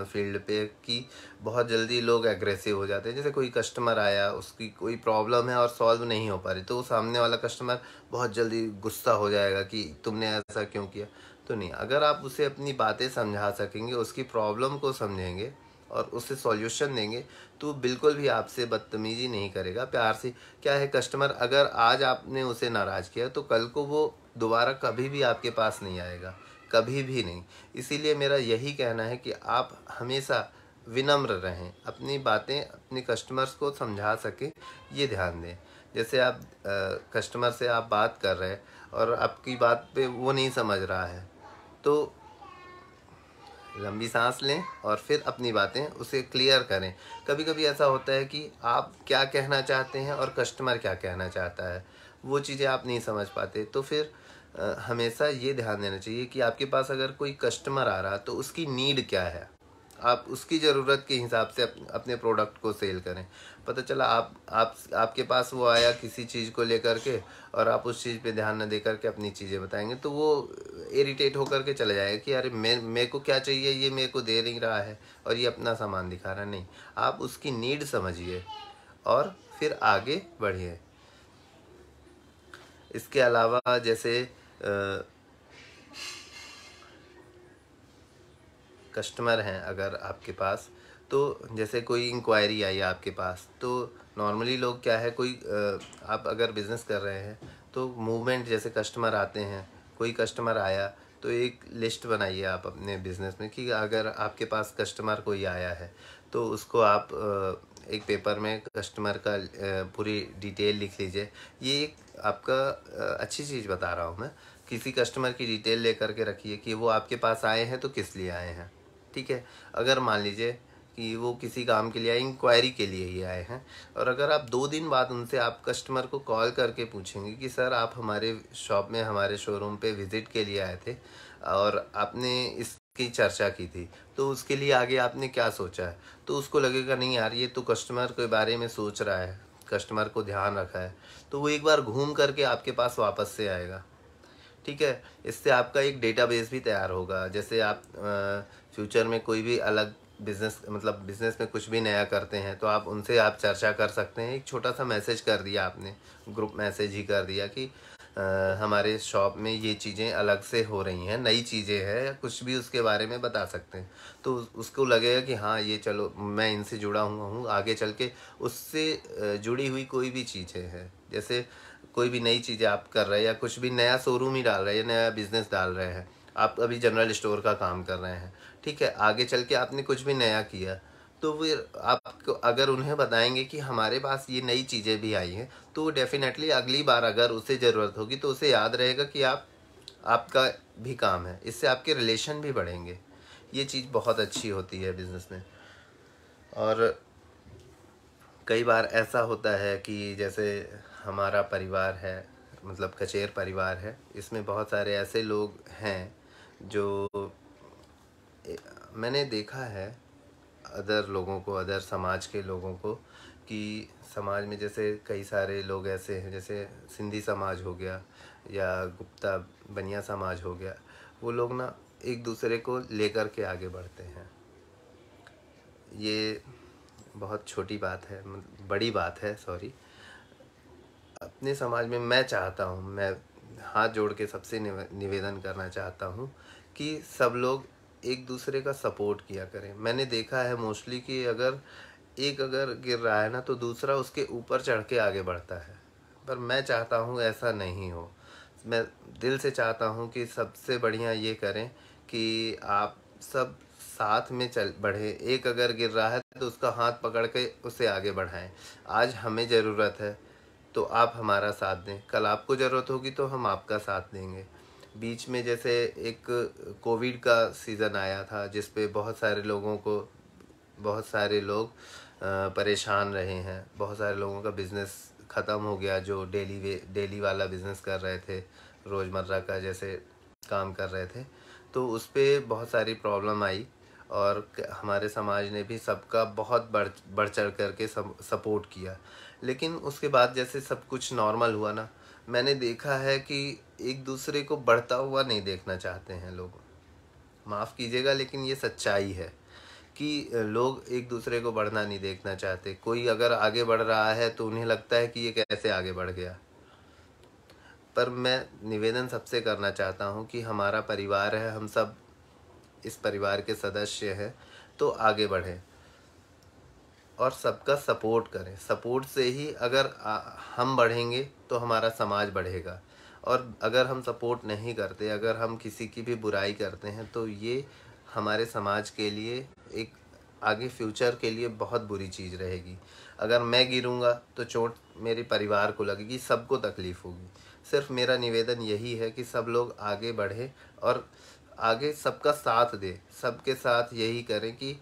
फील्ड पे कि बहुत जल्दी लोग एग्रेसिव हो जाते हैं। जैसे कोई कस्टमर आया, उसकी कोई प्रॉब्लम है और सॉल्व नहीं हो पा रही, तो सामने वाला कस्टमर बहुत जल्दी गुस्सा हो जाएगा कि तुमने ऐसा क्यों किया। तो नहीं, अगर आप उसे अपनी बातें समझा सकेंगे, उसकी प्रॉब्लम को समझेंगे और उसे सॉल्यूशन देंगे, तो बिल्कुल भी आपसे बदतमीजी नहीं करेगा, प्यार से। क्या है, कस्टमर अगर आज आपने उसे नाराज़ किया तो कल को वो दोबारा कभी भी आपके पास नहीं आएगा, कभी भी नहीं। इसीलिए मेरा यही कहना है कि आप हमेशा विनम्र रहें, अपनी बातें अपने कस्टमर्स को समझा सकें, ये ध्यान दें। जैसे आप कस्टमर से आप बात कर रहे हैं और आपकी बात पे वो नहीं समझ रहा है, तो लंबी सांस लें और फिर अपनी बातें उसे क्लियर करें। कभी कभी ऐसा होता है कि आप क्या कहना चाहते हैं और कस्टमर क्या कहना चाहता है, वो चीज़ें आप नहीं समझ पाते। तो फिर हमेशा ये ध्यान देना चाहिए कि आपके पास अगर कोई कस्टमर आ रहा तो उसकी नीड क्या है, आप उसकी ज़रूरत के हिसाब से अपने प्रोडक्ट को सेल करें। पता चला आपके पास वो आया किसी चीज़ को लेकर के और आप उस चीज़ पे ध्यान न दे करके अपनी चीज़ें बताएंगे, तो वो इरिटेट होकर के चला जाएगा कि अरे मेरे को क्या चाहिए, ये मेरे को दे नहीं रहा है और ये अपना सामान दिखा रहा नहीं। आप उसकी नीड समझिए और फिर आगे बढ़िए। इसके अलावा जैसे कस्टमर हैं अगर आपके पास, तो जैसे कोई इंक्वायरी आई आपके पास, तो नॉर्मली लोग क्या है, कोई आप अगर बिज़नेस कर रहे हैं तो मूवमेंट, जैसे कस्टमर आते हैं, कोई कस्टमर आया तो एक लिस्ट बनाइए आप अपने बिज़नेस में कि अगर आपके पास कस्टमर कोई आया है तो उसको आप एक पेपर में कस्टमर का पूरी डिटेल लिख लीजिए। ये एक आपका अच्छी चीज़ बता रहा हूँ मैं, किसी कस्टमर की डिटेल लेकर के रखिए कि वो आपके पास आए हैं तो किस लिए आए हैं। ठीक है, अगर मान लीजिए कि वो किसी काम के लिए आए, इंक्वायरी के लिए ही आए हैं, और अगर आप 2 दिन बाद उनसे आप कस्टमर को कॉल करके पूछेंगे कि सर आप हमारे शॉप में, हमारे शोरूम पे विज़िट के लिए आए थे और आपने इसकी चर्चा की थी, तो उसके लिए आगे आपने क्या सोचा है, तो उसको लगेगा नहीं यार, ये तो कस्टमर के बारे में सोच रहा है, कस्टमर को ध्यान रखा है, तो वो एक बार घूम करके आपके पास वापस से आएगा। ठीक है, इससे आपका एक डेटाबेस भी तैयार होगा। जैसे आप फ्यूचर में कोई भी अलग बिजनेस, मतलब बिजनेस में कुछ भी नया करते हैं, तो आप उनसे आप चर्चा कर सकते हैं। एक छोटा सा मैसेज कर दिया आपने, ग्रुप मैसेज ही कर दिया कि हमारे शॉप में ये चीज़ें अलग से हो रही हैं, नई चीज़ें हैं, या कुछ भी उसके बारे में बता सकते हैं। तो उसको लगेगा कि हाँ, ये चलो मैं इनसे जुड़ा हुआ हूँ, आगे चल के उससे जुड़ी हुई कोई भी चीज़ें हैं, जैसे कोई भी नई चीज़ें आप कर रहे हैं या कुछ भी नया शोरूम ही डाल रहे हैं या नया बिजनेस डाल रहे हैं, आप अभी जनरल स्टोर का काम कर रहे हैं, ठीक है, आगे चल के आपने कुछ भी नया किया, तो फिर आपको अगर उन्हें बताएंगे कि हमारे पास ये नई चीज़ें भी आई हैं, तो वो डेफिनेटली अगली बार अगर उसे ज़रूरत होगी तो उसे याद रहेगा कि आपका भी काम है। इससे आपके रिलेशन भी बढ़ेंगे। ये चीज़ बहुत अच्छी होती है बिज़नेस में। और कई बार ऐसा होता है कि जैसे हमारा परिवार है, मतलब कचेर परिवार है, इसमें बहुत सारे ऐसे लोग हैं जो मैंने देखा है, अदर लोगों को, अदर समाज के लोगों को, कि समाज में जैसे कई सारे लोग ऐसे हैं, जैसे सिंधी समाज हो गया या गुप्ता बनिया समाज हो गया, वो लोग ना एक दूसरे को लेकर के आगे बढ़ते हैं। ये बहुत छोटी बात है, बड़ी बात है, सॉरी। अपने समाज में मैं चाहता हूँ, मैं हाथ जोड़ के सबसे निवेदन करना चाहता हूँ कि सब लोग एक दूसरे का सपोर्ट किया करें। मैंने देखा है मोस्टली कि अगर गिर रहा है ना, तो दूसरा उसके ऊपर चढ़ के आगे बढ़ता है, पर मैं चाहता हूँ ऐसा नहीं हो। मैं दिल से चाहता हूँ कि सबसे बढ़िया ये करें कि आप सब साथ में चल बढ़े। एक अगर गिर रहा है तो उसका हाथ पकड़ के उसे आगे बढ़ाएं। आज हमें ज़रूरत है तो आप हमारा साथ दें, कल आपको ज़रूरत होगी तो हम आपका साथ देंगे। बीच में जैसे एक कोविड का सीज़न आया था, जिस पे बहुत सारे लोग परेशान रहे हैं, बहुत सारे लोगों का बिज़नेस ख़त्म हो गया, जो डेली वाला बिज़नेस कर रहे थे, रोज़मर्रा का जैसे काम कर रहे थे, तो उस पे बहुत सारी प्रॉब्लम आई। और हमारे समाज ने भी सबका बहुत बढ़ चढ़ करके सपोर्ट किया। लेकिन उसके बाद जैसे सब कुछ नॉर्मल हुआ ना, मैंने देखा है कि एक दूसरे को बढ़ता हुआ नहीं देखना चाहते हैं लोग। माफ़ कीजिएगा लेकिन ये सच्चाई है कि लोग एक दूसरे को बढ़ना नहीं देखना चाहते। कोई अगर आगे बढ़ रहा है तो उन्हें लगता है कि ये कैसे आगे बढ़ गया। पर मैं निवेदन सबसे करना चाहता हूँ कि हमारा परिवार है, हम सब इस परिवार के सदस्य हैं, तो आगे बढ़ें और सबका सपोर्ट करें। सपोर्ट से ही अगर हम बढ़ेंगे तो हमारा समाज बढ़ेगा। और अगर हम सपोर्ट नहीं करते, अगर हम किसी की भी बुराई करते हैं, तो ये हमारे समाज के लिए एक आगे फ्यूचर के लिए बहुत बुरी चीज़ रहेगी। अगर मैं गिरूंगा तो चोट मेरे परिवार को लगेगी, सबको तकलीफ़ होगी। सिर्फ मेरा निवेदन यही है कि सब लोग आगे बढ़े और आगे सबका साथ दे। सबके साथ यही करें कि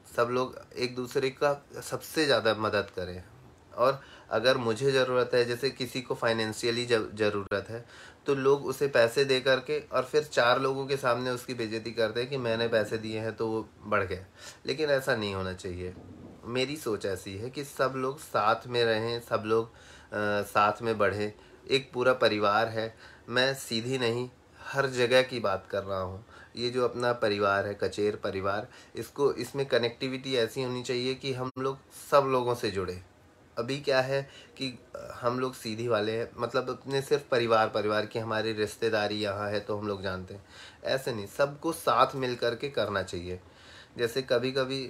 सब लोग एक दूसरे का सबसे ज़्यादा मदद करें। और अगर मुझे ज़रूरत है, जैसे किसी को फाइनेंशियली ज़रूरत है, तो लोग उसे पैसे दे करके और फिर 4 लोगों के सामने उसकी बेइज्जती करते हैं कि मैंने पैसे दिए हैं तो वो बढ़ गया। लेकिन ऐसा नहीं होना चाहिए। मेरी सोच ऐसी है कि सब लोग साथ में रहें, सब लोग साथ में बढ़ें। एक पूरा परिवार है। मैं सीधी नहीं, हर जगह की बात कर रहा हूँ। ये जो अपना परिवार है, कचेर परिवार, इसको इसमें कनेक्टिविटी ऐसी होनी चाहिए कि हम लोग सब लोगों से जुड़े। अभी क्या है कि हम लोग सीधी वाले हैं, मतलब अपने सिर्फ परिवार की हमारी रिश्तेदारी यहाँ है तो हम लोग जानते हैं। ऐसे नहीं, सबको साथ मिल कर के करना चाहिए। जैसे कभी कभी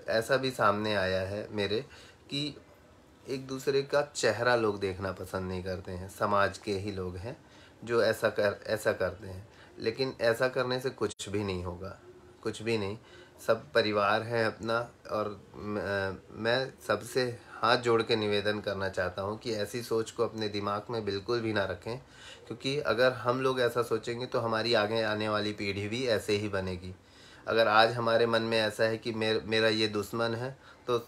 ऐसा भी सामने आया है मेरे कि एक दूसरे का चेहरा लोग देखना पसंद नहीं करते हैं। समाज के ही लोग हैं जो ऐसा करते हैं। लेकिन ऐसा करने से कुछ भी नहीं होगा, कुछ भी नहीं। सब परिवार है अपना। और मैं सबसे हाथ जोड़ के निवेदन करना चाहता हूँ कि ऐसी सोच को अपने दिमाग में बिल्कुल भी ना रखें, क्योंकि अगर हम लोग ऐसा सोचेंगे तो हमारी आगे आने वाली पीढ़ी भी ऐसे ही बनेगी। अगर आज हमारे मन में ऐसा है कि मेरा ये दुश्मन है, तो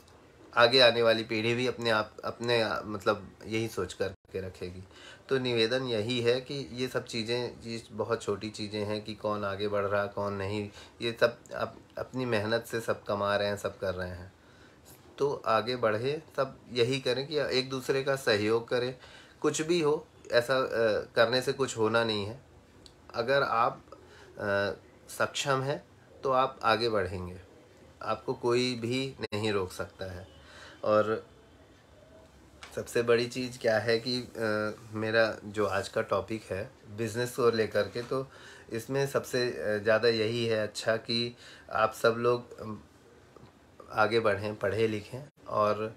आगे आने वाली पीढ़ी भी मतलब यही सोच कर के रखेगी। तो निवेदन यही है कि ये सब चीज़ें, ये बहुत छोटी चीज़ें हैं कि कौन आगे बढ़ रहा कौन नहीं। ये सब अपनी मेहनत से सब कमा रहे हैं, सब कर रहे हैं। तो आगे बढ़े, सब यही करें कि एक दूसरे का सहयोग करें। कुछ भी हो, ऐसा करने से कुछ होना नहीं है। अगर आप सक्षम हैं तो आप आगे बढ़ेंगे, आपको कोई भी नहीं रोक सकता है। और सबसे बड़ी चीज़ क्या है कि मेरा जो आज का टॉपिक है बिज़नेस को लेकर के, तो इसमें सबसे ज़्यादा यही है अच्छा कि आप सब लोग आगे बढ़ें, पढ़ें लिखें। और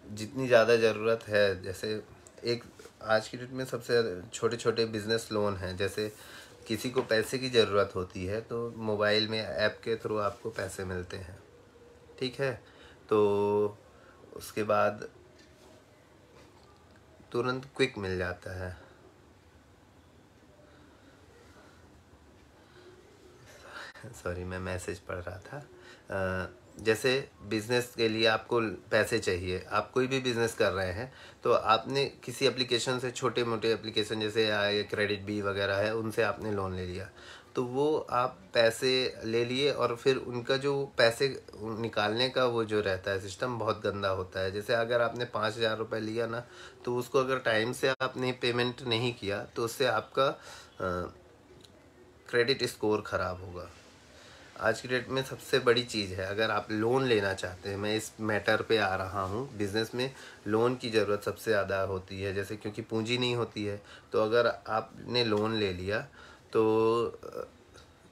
जितनी ज़्यादा ज़रूरत है, जैसे एक आज की डेट में सबसे छोटे छोटे बिज़नेस लोन हैं। जैसे किसी को पैसे की ज़रूरत होती है तो मोबाइल में ऐप के थ्रू आपको पैसे मिलते हैं, ठीक है। तो उसके बाद तुरंत क्विक मिल जाता है। सॉरी, मैं मैसेज पढ़ रहा था। जैसे बिज़नेस के लिए आपको पैसे चाहिए, आप कोई भी बिज़नेस कर रहे हैं, तो आपने किसी एप्लीकेशन से, छोटे मोटे एप्लीकेशन जैसे क्रेडिट बी वगैरह है, उनसे आपने लोन ले लिया। तो वो आप पैसे ले लिए और फिर उनका जो पैसे निकालने का वो जो रहता है सिस्टम, बहुत गंदा होता है। जैसे अगर आपने 5,000 रुपये लिया ना, तो उसको अगर टाइम से आपने पेमेंट नहीं किया तो उससे आपका क्रेडिट स्कोर ख़राब होगा। आज की डेट में सबसे बड़ी चीज़ है, अगर आप लोन लेना चाहते हैं, मैं इस मैटर पे आ रहा हूँ। बिज़नेस में लोन की ज़रूरत सबसे ज़्यादा होती है, जैसे क्योंकि पूंजी नहीं होती है। तो अगर आपने लोन ले लिया तो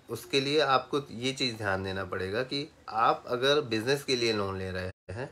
उसके लिए आपको ये चीज़ ध्यान देना पड़ेगा कि आप अगर बिज़नेस के लिए लोन ले रहे हैं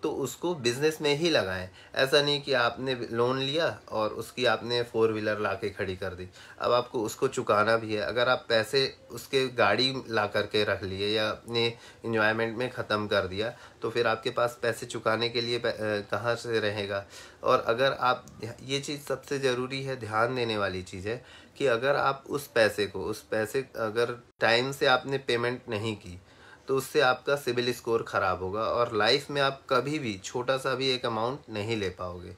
तो उसको बिज़नेस में ही लगाएं। ऐसा नहीं कि आपने लोन लिया और उसकी आपने 4 व्हीलर ला के खड़ी कर दी, अब आपको उसको चुकाना भी है। अगर आप पैसे उसके गाड़ी ला करके रख लिए या अपने इंजॉयमेंट में ख़त्म कर दिया, तो फिर आपके पास पैसे चुकाने के लिए कहाँ से रहेगा। और अगर आप, ये चीज़ सबसे ज़रूरी है, ध्यान देने वाली चीज़ है कि अगर आप उस पैसे अगर टाइम से आपने पेमेंट नहीं की तो उससे आपका सिबिल स्कोर ख़राब होगा और लाइफ में आप कभी भी छोटा सा भी एक अमाउंट नहीं ले पाओगे।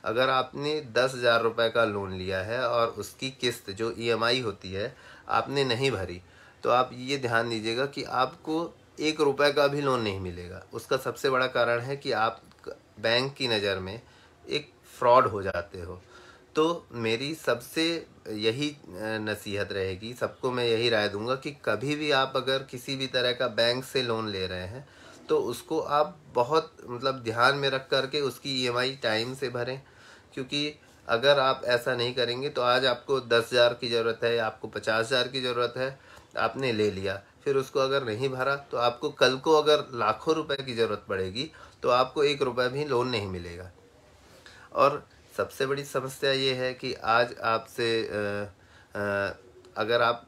अगर आपने 10,000 रुपये का लोन लिया है और उसकी किस्त जो ईएमआई होती है आपने नहीं भरी, तो आप ये ध्यान दीजिएगा कि आपको 1 रुपए का भी लोन नहीं मिलेगा। उसका सबसे बड़ा कारण है कि आप बैंक की नज़र में एक फ्रॉड हो जाते हो। तो मेरी सबसे यही नसीहत रहेगी, सबको मैं यही राय दूंगा कि कभी भी आप अगर किसी भी तरह का बैंक से लोन ले रहे हैं तो उसको आप बहुत मतलब ध्यान में रख करके उसकी ईएमआई टाइम से भरें। क्योंकि अगर आप ऐसा नहीं करेंगे तो आज आपको 10,000 की ज़रूरत है या आपको 50,000 की ज़रूरत है, आपने ले लिया, फिर उसको अगर नहीं भरा तो आपको कल को अगर लाखों रुपए की ज़रूरत पड़ेगी तो आपको 1 रुपए भी लोन नहीं मिलेगा। और सबसे बड़ी समस्या ये है कि आज आपसे अगर आप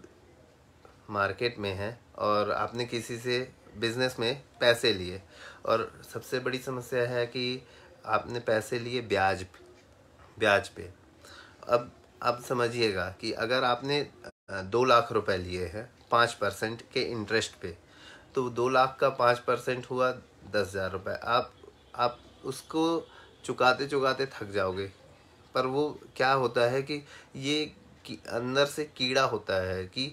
मार्केट में हैं और आपने किसी से बिजनेस में पैसे लिए, और सबसे बड़ी समस्या है कि आपने पैसे लिए ब्याज पे। अब समझिएगा कि अगर आपने 2 लाख रुपए लिए हैं 5% के इंटरेस्ट पे, तो 2 लाख का 5% हुआ 10,000 रुपये। आप उसको चुकाते चुकाते थक जाओगे। पर वो क्या होता है कि ये कि अंदर से कीड़ा होता है कि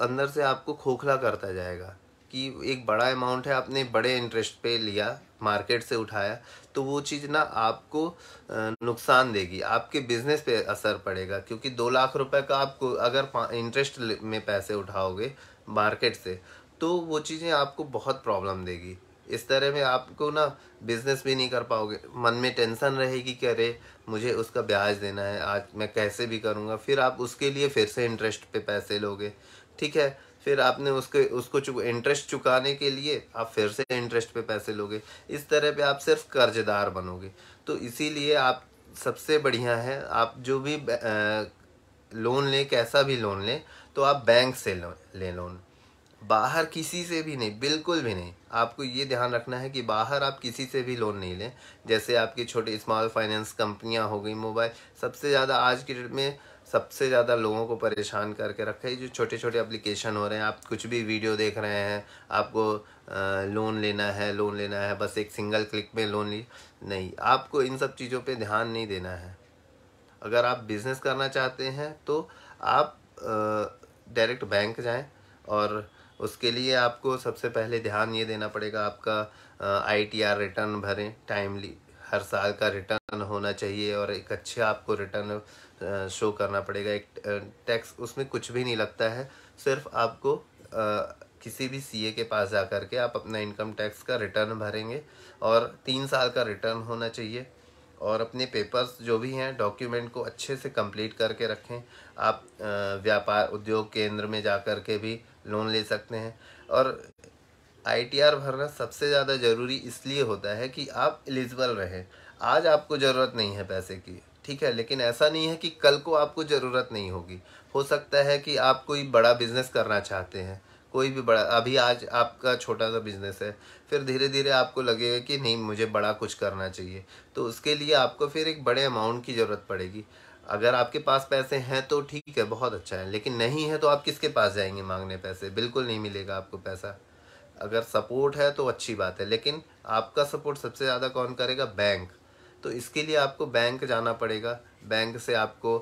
अंदर से आपको खोखला करता जाएगा कि एक बड़ा अमाउंट है, आपने बड़े इंटरेस्ट पे लिया, मार्केट से उठाया, तो वो चीज़ ना आपको नुकसान देगी, आपके बिजनेस पे असर पड़ेगा। क्योंकि 2 लाख रुपए का आपको अगर इंटरेस्ट में पैसे उठाओगे मार्केट से, तो वो चीज़ें आपको बहुत प्रॉब्लम देगी। इस तरह में आपको ना बिजनेस भी नहीं कर पाओगे, मन में टेंशन रहेगी कि अरे मुझे उसका ब्याज देना है, आज मैं कैसे भी करूँगा। फिर आप उसके लिए फिर से इंटरेस्ट पे पैसे लोगे, ठीक है, फिर आपने उसको इंटरेस्ट चुकाने के लिए आप फिर से इंटरेस्ट पे पैसे लोगे। इस तरह पे आप सिर्फ कर्जदार बनोगे। तो इसीलिए आप सबसे बढ़िया है आप जो भी लोन लें, कैसा भी लोन लें, तो आप बैंक से लें लोन, बाहर किसी से भी नहीं, बिल्कुल भी नहीं। आपको ये ध्यान रखना है कि बाहर आप किसी से भी लोन नहीं लें। जैसे आपकी छोटी स्मॉल फाइनेंस कंपनियां हो गई, मोबाइल, सबसे ज़्यादा आज की डेट में सबसे ज़्यादा लोगों को परेशान करके रखा है जो छोटे छोटे एप्लीकेशन हो रहे हैं। आप कुछ भी वीडियो देख रहे हैं, आपको लोन लेना है, बस एक सिंगल क्लिक में लोन ली, नहीं, आपको इन सब चीज़ों पे ध्यान नहीं देना है। अगर आप बिज़नेस करना चाहते हैं तो आप डायरेक्ट बैंक जाएं, और उसके लिए आपको सबसे पहले ध्यान ये देना पड़ेगा, आपका आईटीआर रिटर्न भरें टाइमली, हर साल का रिटर्न होना चाहिए, और एक अच्छा आपको रिटर्न शो करना पड़ेगा। एक टैक्स उसमें कुछ भी नहीं लगता है, सिर्फ आपको किसी भी सीए के पास जा कर के आप अपना इनकम टैक्स का रिटर्न भरेंगे, और 3 साल का रिटर्न होना चाहिए। और अपने पेपर्स जो भी हैं डॉक्यूमेंट को अच्छे से कंप्लीट करके रखें। आप व्यापार उद्योग केंद्र में जा कर के भी लोन ले सकते हैं। और आईटीआर भरना सबसे ज़्यादा ज़रूरी इसलिए होता है कि आप एलिजिबल रहें। आज आपको ज़रूरत नहीं है पैसे की, ठीक है, लेकिन ऐसा नहीं है कि कल को आपको ज़रूरत नहीं होगी। हो सकता है कि आप कोई बड़ा बिजनेस करना चाहते हैं, कोई भी बड़ा, अभी आज आपका छोटा सा बिजनेस है, फिर धीरे धीरे आपको लगेगा कि नहीं मुझे बड़ा कुछ करना चाहिए, तो उसके लिए आपको फिर एक बड़े अमाउंट की ज़रूरत पड़ेगी। अगर आपके पास पैसे हैं तो ठीक है, बहुत अच्छा है, लेकिन नहीं है तो आप किसके पास जाएंगे मांगने पैसे? बिल्कुल नहीं मिलेगा आपको पैसा। अगर सपोर्ट है तो अच्छी बात है, लेकिन आपका सपोर्ट सबसे ज़्यादा कौन करेगा? बैंक। तो इसके लिए आपको बैंक जाना पड़ेगा, बैंक से आपको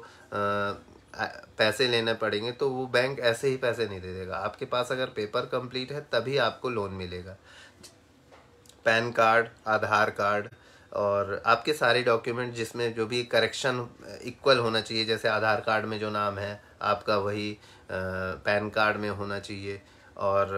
पैसे लेने पड़ेंगे। तो वो बैंक ऐसे ही पैसे नहीं दे देगा, आपके पास अगर पेपर कंप्लीट है तभी आपको लोन मिलेगा। पैन कार्ड, आधार कार्ड, और आपके सारे डॉक्यूमेंट जिसमें जो भी करेक्शन इक्वल होना चाहिए, जैसे आधार कार्ड में जो नाम है आपका वही पैन कार्ड में होना चाहिए, और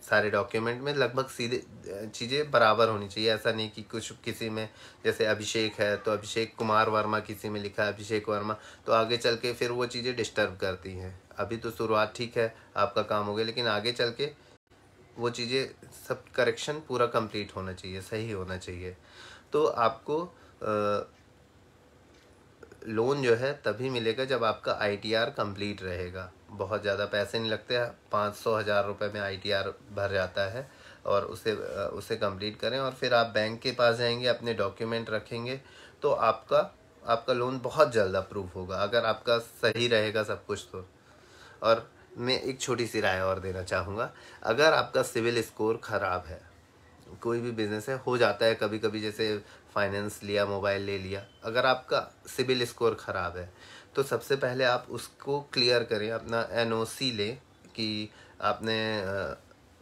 सारे डॉक्यूमेंट में लगभग सीधे चीज़ें बराबर होनी चाहिए। ऐसा नहीं कि कुछ किसी में, जैसे अभिषेक है तो अभिषेक कुमार वर्मा किसी में लिखा है अभिषेक वर्मा, तो आगे चल के फिर वो चीज़ें डिस्टर्ब करती हैं। अभी तो शुरुआत ठीक है, आपका काम हो गया, लेकिन आगे चल के वो चीज़ें सब करेक्शन पूरा कंप्लीट होना चाहिए, सही होना चाहिए। तो आपको लोन जो है तभी मिलेगा जब आपका आईटीआर कंप्लीट रहेगा। बहुत ज़्यादा पैसे नहीं लगते, 500-1000 रुपये में आईटीआर भर जाता है, और उसे कंप्लीट करें और फिर आप बैंक के पास जाएंगे, अपने डॉक्यूमेंट रखेंगे, तो आपका लोन बहुत जल्द अप्रूव होगा, अगर आपका सही रहेगा सब कुछ तो। और मैं एक छोटी सी राय और देना चाहूँगा, अगर आपका सिविल स्कोर ख़राब है, कोई भी बिजनेस है, हो जाता है कभी कभी, जैसे फाइनेंस लिया, मोबाइल ले लिया, अगर आपका सिबिल स्कोर ख़राब है तो सबसे पहले आप उसको क्लियर करें, अपना एनओसी लें कि आपने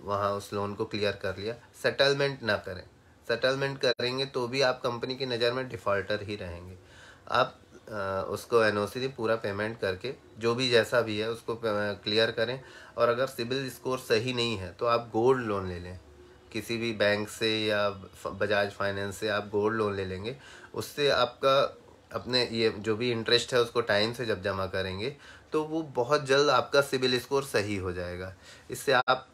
वहाँ उस लोन को क्लियर कर लिया, सेटलमेंट ना करें। सेटलमेंट करेंगे तो भी आप कंपनी की नज़र में डिफ़ॉल्टर ही रहेंगे। आप उसको एनओसी पूरा पेमेंट करके जो भी जैसा भी है उसको क्लियर करें। और अगर सिबिल स्कोर सही नहीं है तो आप गोल्ड लोन ले लें, किसी भी बैंक से या बजाज फाइनेंस से आप गोल्ड लोन ले लेंगे। उससे आपका अपने ये जो भी इंटरेस्ट है उसको टाइम से जब जमा करेंगे तो वो बहुत जल्द आपका सिबिल स्कोर सही हो जाएगा। इससे आप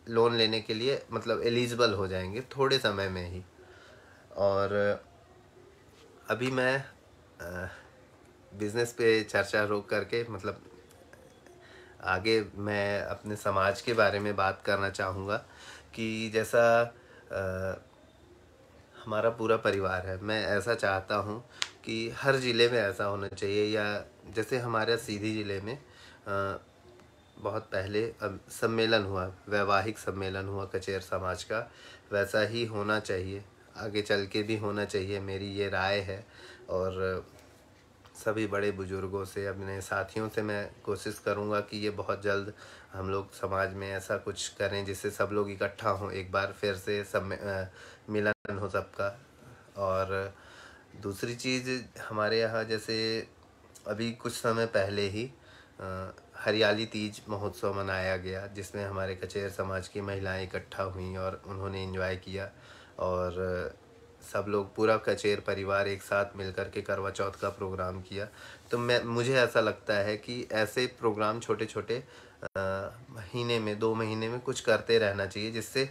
लोन लेने के लिए मतलब एलिजिबल हो जाएंगे थोड़े समय में ही। और अभी मैं बिज़नेस पे चर्चा रोक करके मतलब आगे मैं अपने समाज के बारे में बात करना चाहूँगा कि जैसा हमारा पूरा परिवार है, मैं ऐसा चाहता हूँ कि हर ज़िले में ऐसा होना चाहिए। या जैसे हमारे सीधी ज़िले में बहुत पहले अब सम्मेलन हुआ, वैवाहिक सम्मेलन हुआ कचेर समाज का, वैसा ही होना चाहिए, आगे चल के भी होना चाहिए, मेरी ये राय है। और सभी बड़े बुजुर्गों से, अपने साथियों से मैं कोशिश करूँगा कि ये बहुत जल्द हम लोग समाज में ऐसा कुछ करें जिससे सब लोग इकट्ठा हों, एक बार फिर से सब मिलन हो सबका। और दूसरी चीज़ हमारे यहाँ जैसे अभी कुछ समय पहले ही हरियाली तीज महोत्सव मनाया गया, जिसमें हमारे कचेर समाज की महिलाएं इकट्ठा हुईं और उन्होंने एंजॉय किया। और सब लोग पूरा कचेर परिवार एक साथ मिलकर के करवा चौथ का प्रोग्राम किया। तो मुझे ऐसा लगता है कि ऐसे प्रोग्राम छोटे छोटे महीने में 2 महीने में कुछ करते रहना चाहिए, जिससे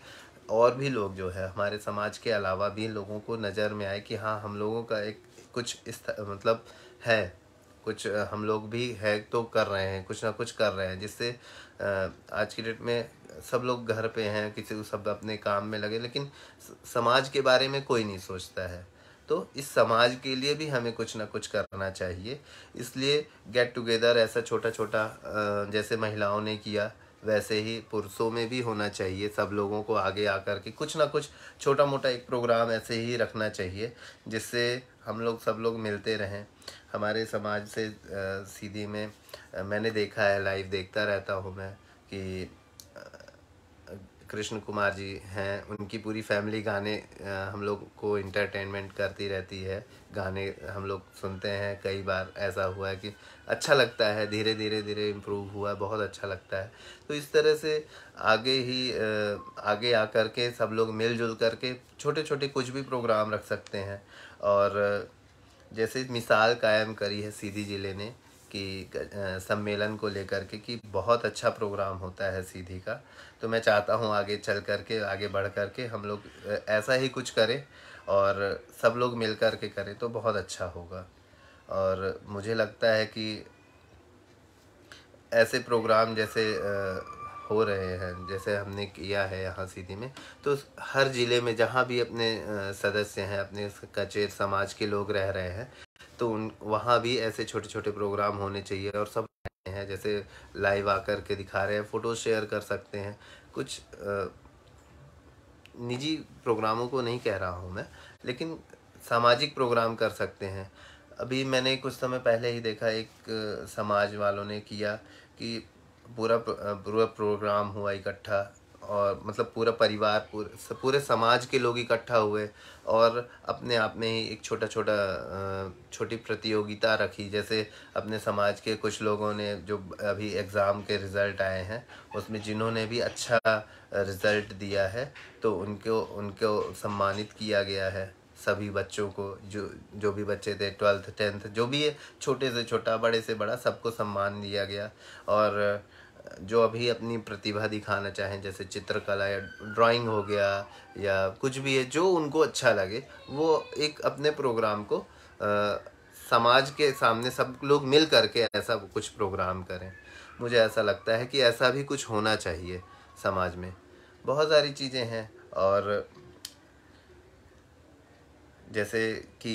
और भी लोग जो है हमारे समाज के अलावा भी लोगों को नज़र में आए कि हाँ, हम लोगों का एक कुछ इस मतलब है, कुछ हम लोग भी है तो कर रहे हैं, कुछ ना कुछ कर रहे हैं। जिससे आज की डेट में सब लोग घर पे हैं, किसी को सब अपने काम में लगे, लेकिन समाज के बारे में कोई नहीं सोचता है। तो इस समाज के लिए भी हमें कुछ ना कुछ करना चाहिए। इसलिए गेट टुगेदर ऐसा छोटा छोटा जैसे महिलाओं ने किया वैसे ही पुरुषों में भी होना चाहिए। सब लोगों को आगे आकर के कुछ ना कुछ छोटा मोटा एक प्रोग्राम ऐसे ही रखना चाहिए, जिससे हम लोग सब लोग मिलते रहें। हमारे समाज से सीधी में मैंने देखा है, लाइव देखता रहता हूँ मैं कि कृष्ण कुमार जी हैं, उनकी पूरी फैमिली गाने हम लोग को इंटरटेनमेंट करती रहती है। गाने हम लोग सुनते हैं, कई बार ऐसा हुआ है कि अच्छा लगता है, धीरे धीरे धीरे इम्प्रूव हुआ, बहुत अच्छा लगता है। तो इस तरह से आगे ही आगे आकर के सब लोग मिलजुल करके छोटे छोटे कुछ भी प्रोग्राम रख सकते हैं। और जैसे मिसाल कायम करी है सीधी ज़िले ने कि सम्मेलन को लेकर के कि बहुत अच्छा प्रोग्राम होता है सीधी का। तो मैं चाहता हूँ आगे चल कर के, आगे बढ़ कर के हम लोग ऐसा ही कुछ करें और सब लोग मिल कर के करें तो बहुत अच्छा होगा। और मुझे लगता है कि ऐसे प्रोग्राम जैसे हो रहे हैं, जैसे हमने किया है यहाँ सीधी में, तो हर ज़िले में जहाँ भी अपने सदस्य हैं, अपने कचेर समाज के लोग रह रहे हैं, तो उन वहाँ भी ऐसे छोटे छोटे प्रोग्राम होने चाहिए। और सब हैं जैसे लाइव आकर के दिखा रहे हैं, फ़ोटो शेयर कर सकते हैं। कुछ निजी प्रोग्रामों को नहीं कह रहा हूँ मैं, लेकिन सामाजिक प्रोग्राम कर सकते हैं। अभी मैंने कुछ समय पहले ही देखा, एक समाज वालों ने किया कि पूरा पूरा प्रोग्राम हुआ इकट्ठा, और मतलब पूरा परिवार पूरे समाज के लोग इकट्ठा हुए और अपने आप में ही एक छोटा छोटा छोटी प्रतियोगिता रखी। जैसे अपने समाज के कुछ लोगों ने जो अभी एग्ज़ाम के रिज़ल्ट आए हैं उसमें जिन्होंने भी अच्छा रिज़ल्ट दिया है तो उनको उनको सम्मानित किया गया है। सभी बच्चों को, जो जो भी बच्चे थे 12th 10th जो भी है, छोटे से छोटा बड़े से बड़ा सबको सम्मान दिया गया। और जो अभी अपनी प्रतिभा दिखाना चाहें, जैसे चित्रकला या ड्राइंग हो गया या कुछ भी है जो उनको अच्छा लगे, वो एक अपने प्रोग्राम को समाज के सामने सब लोग मिल करके ऐसा कुछ प्रोग्राम करें। मुझे ऐसा लगता है कि ऐसा भी कुछ होना चाहिए समाज में। बहुत सारी चीज़ें हैं। और जैसे कि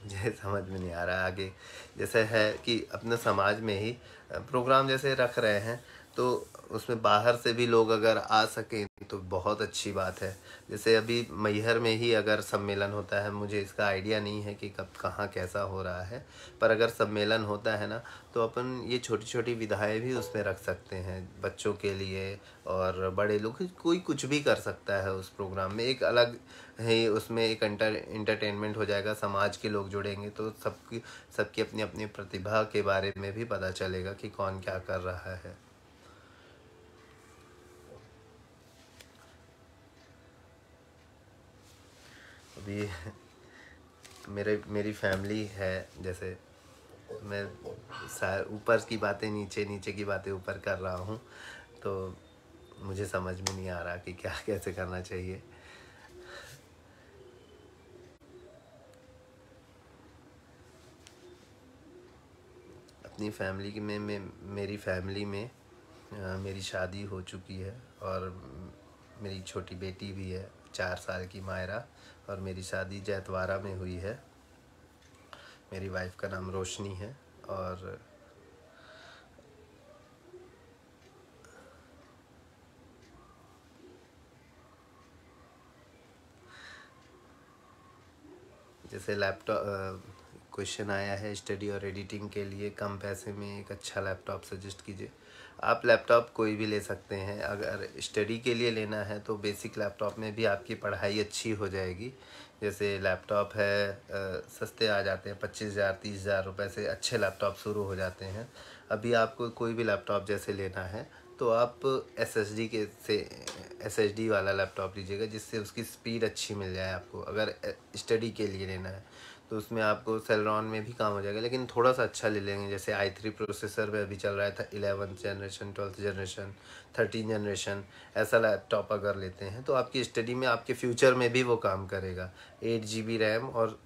मुझे समझ में नहीं आ रहा आगे। जैसे है कि अपने समाज में ही प्रोग्राम जैसे रख रहे हैं तो उसमें बाहर से भी लोग अगर आ सकें तो बहुत अच्छी बात है। जैसे अभी मैहर में ही अगर सम्मेलन होता है, मुझे इसका आइडिया नहीं है कि कब कहाँ कैसा हो रहा है, पर अगर सम्मेलन होता है ना, तो अपन ये छोटी छोटी विधाएँ भी उसमें रख सकते हैं बच्चों के लिए, और बड़े लोग, कोई कुछ भी कर सकता है उस प्रोग्राम में। एक अलग है, उसमें एक इंटरटेनमेंट हो जाएगा, समाज के लोग जुड़ेंगे तो सबकी सबकी अपनी अपनी प्रतिभा के बारे में भी पता चलेगा कि कौन क्या कर रहा है। अभी मेरी फैमिली है, जैसे मैं ऊपर की बातें नीचे, नीचे की बातें ऊपर कर रहा हूँ, तो मुझे समझ में नहीं आ रहा कि क्या कैसे करना चाहिए। अपनी फैमिली में मेरी फैमिली में मेरी शादी हो चुकी है, और मेरी छोटी बेटी भी है, 4 साल की मायरा, और मेरी शादी जैतवारा में हुई है। मेरी वाइफ का नाम रोशनी है। और जैसे लैपटॉप क्वेश्चन आया है, स्टडी और एडिटिंग के लिए कम पैसे में एक अच्छा लैपटॉप सजेस्ट कीजिए। आप लैपटॉप कोई भी ले सकते हैं। अगर स्टडी के लिए लेना है तो बेसिक लैपटॉप में भी आपकी पढ़ाई अच्छी हो जाएगी। जैसे लैपटॉप है, सस्ते आ जाते हैं, 25,000 30,000 रुपये से अच्छे लैपटॉप शुरू हो जाते हैं। अभी आपको कोई भी लैपटॉप जैसे लेना है तो आप एसएसडी वाला लैपटॉप लीजिएगा, जिससे उसकी स्पीड अच्छी मिल जाए आपको। अगर स्टडी के लिए लेना है तो उसमें आपको सेलरॉन में भी काम हो जाएगा, लेकिन थोड़ा सा अच्छा ले लेंगे। जैसे i3 प्रोसेसर में अभी चल रहा था, 11th generation, 12th generation, 13 generation, ऐसा लैपटॉप अगर लेते हैं तो आपकी स्टडी में, आपके फ्यूचर में भी वो काम करेगा। 8 GB रैम और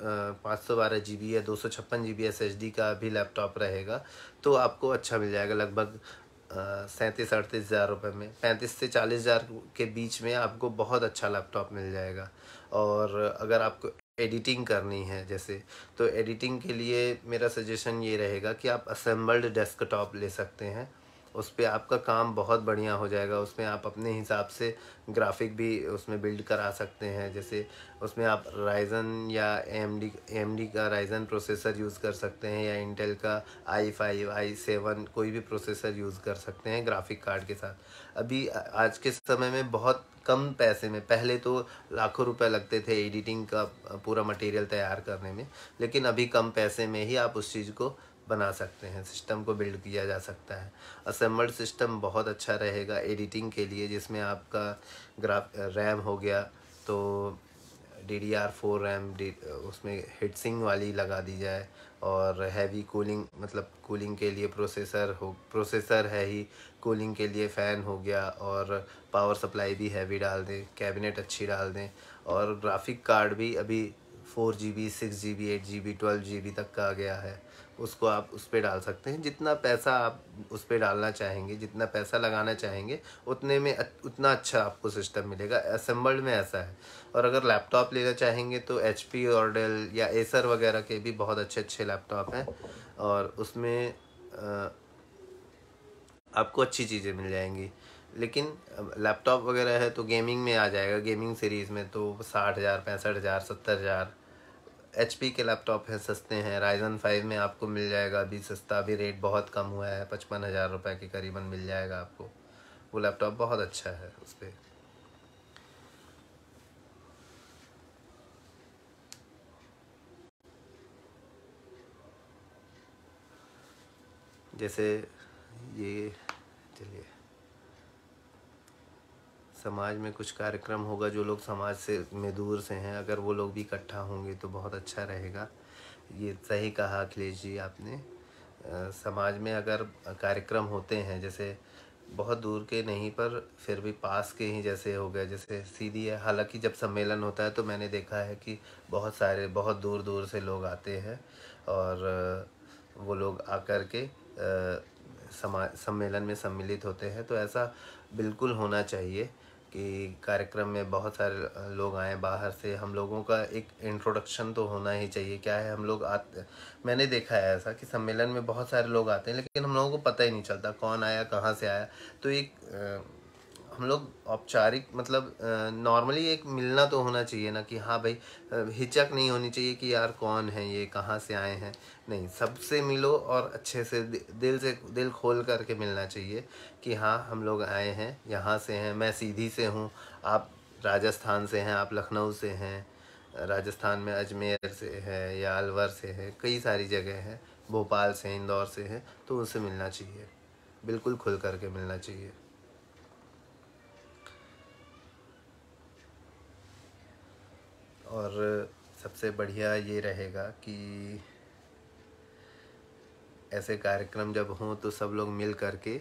512 GB या 256 GB SSD का भी लैपटॉप रहेगा, तो आपको अच्छा मिल जाएगा। लगभग 37-38 हज़ार रुपये में, 35 से 40 हज़ार के बीच में आपको बहुत अच्छा लैपटॉप मिल जाएगा। और अगर आपको एडिटिंग करनी है जैसे, तो एडिटिंग के लिए मेरा सजेशन ये रहेगा कि आप असेंबल्ड डेस्कटॉप ले सकते हैं। उस पर आपका काम बहुत बढ़िया हो जाएगा। उसमें आप अपने हिसाब से ग्राफिक भी उसमें बिल्ड करा सकते हैं। जैसे उसमें आप राइज़न या एएमडी का राइज़न प्रोसेसर यूज़ कर सकते हैं, या इंटेल का i5 i7 कोई भी प्रोसेसर यूज़ कर सकते हैं ग्राफिक कार्ड के साथ। अभी आज के समय में बहुत कम पैसे में, पहले तो लाखों रुपए लगते थे एडिटिंग का पूरा मटेरियल तैयार करने में, लेकिन अभी कम पैसे में ही आप उस चीज़ को बना सकते हैं, सिस्टम को बिल्ड किया जा सकता है। असेंबल्ड सिस्टम बहुत अच्छा रहेगा एडिटिंग के लिए, जिसमें आपका रैम हो गया तो DDR4 रैम, उसमें हीटसिंक वाली लगा दी जाए, और हैवी कूलिंग, मतलब कूलिंग के लिए प्रोसेसर है ही, कूलिंग के लिए फ़ैन हो गया, और पावर सप्लाई भी हैवी डाल दें, कैबिनेट अच्छी डाल दें। और ग्राफिक कार्ड भी अभी 4 GB 6 GB 8 GB 12 GB तक का आ गया है, उसको आप उस पर डाल सकते हैं। जितना पैसा आप उस पर डालना चाहेंगे, जितना पैसा लगाना चाहेंगे, उतने में उतना अच्छा आपको सिस्टम मिलेगा। असेंबल्ड में ऐसा है। और अगर लैपटॉप लेना चाहेंगे तो HP और डेल या एसर वगैरह के भी बहुत अच्छे अच्छे लैपटॉप हैं, और उसमें आपको अच्छी चीज़ें मिल जाएंगी। लेकिन लैपटॉप वगैरह है तो गेमिंग में आ जाएगा। गेमिंग सीरीज़ में तो 60,000 65,000 70,000। HP के लैपटॉप हैं, सस्ते हैं। Ryzen 5 में आपको मिल जाएगा अभी सस्ता, भी रेट बहुत कम हुआ है, 55,000 रुपये के करीबन मिल जाएगा आपको। वो लैपटॉप बहुत अच्छा है उस पर। जैसे ये, चलिए, समाज में कुछ कार्यक्रम होगा, जो लोग समाज से में दूर से हैं, अगर वो लोग भी इकट्ठा होंगे तो बहुत अच्छा रहेगा। ये सही कहा अखिलेश जी आपने। समाज में अगर कार्यक्रम होते हैं, जैसे बहुत दूर के नहीं पर फिर भी पास के ही, जैसे हो गए, जैसे सीधी है। हालांकि जब सम्मेलन होता है तो मैंने देखा है कि बहुत सारे, बहुत दूर दूर से लोग आते हैं, और वो लोग आकर के समाज सम्मेलन में सम्मिलित होते हैं। तो ऐसा बिल्कुल होना चाहिए कि कार्यक्रम में बहुत सारे लोग आए बाहर से। हम लोगों का एक इंट्रोडक्शन तो होना ही चाहिए। क्या है, हम लोग आते, मैंने देखा है ऐसा कि सम्मेलन में बहुत सारे लोग आते हैं, लेकिन हम लोगों को पता ही नहीं चलता कौन आया, कहाँ से आया। तो एक हम लोग औपचारिक मतलब नॉर्मली एक मिलना तो होना चाहिए ना, कि हाँ भाई हिचक नहीं होनी चाहिए कि यार कौन है ये, कहाँ से आए हैं। नहीं, सबसे मिलो और अच्छे से दिल से, दिल खोल करके मिलना चाहिए कि हाँ हम लोग आए हैं, यहाँ से हैं, मैं सीधी से हूँ, आप राजस्थान से हैं, आप लखनऊ से हैं, राजस्थान में अजमेर से है या अलवर से है, कई सारी जगह हैं, भोपाल से, इंदौर से हैं, तो उनसे मिलना चाहिए, बिल्कुल खुल करके मिलना चाहिए। और सबसे बढ़िया ये रहेगा कि ऐसे कार्यक्रम जब हों तो सब लोग मिल करके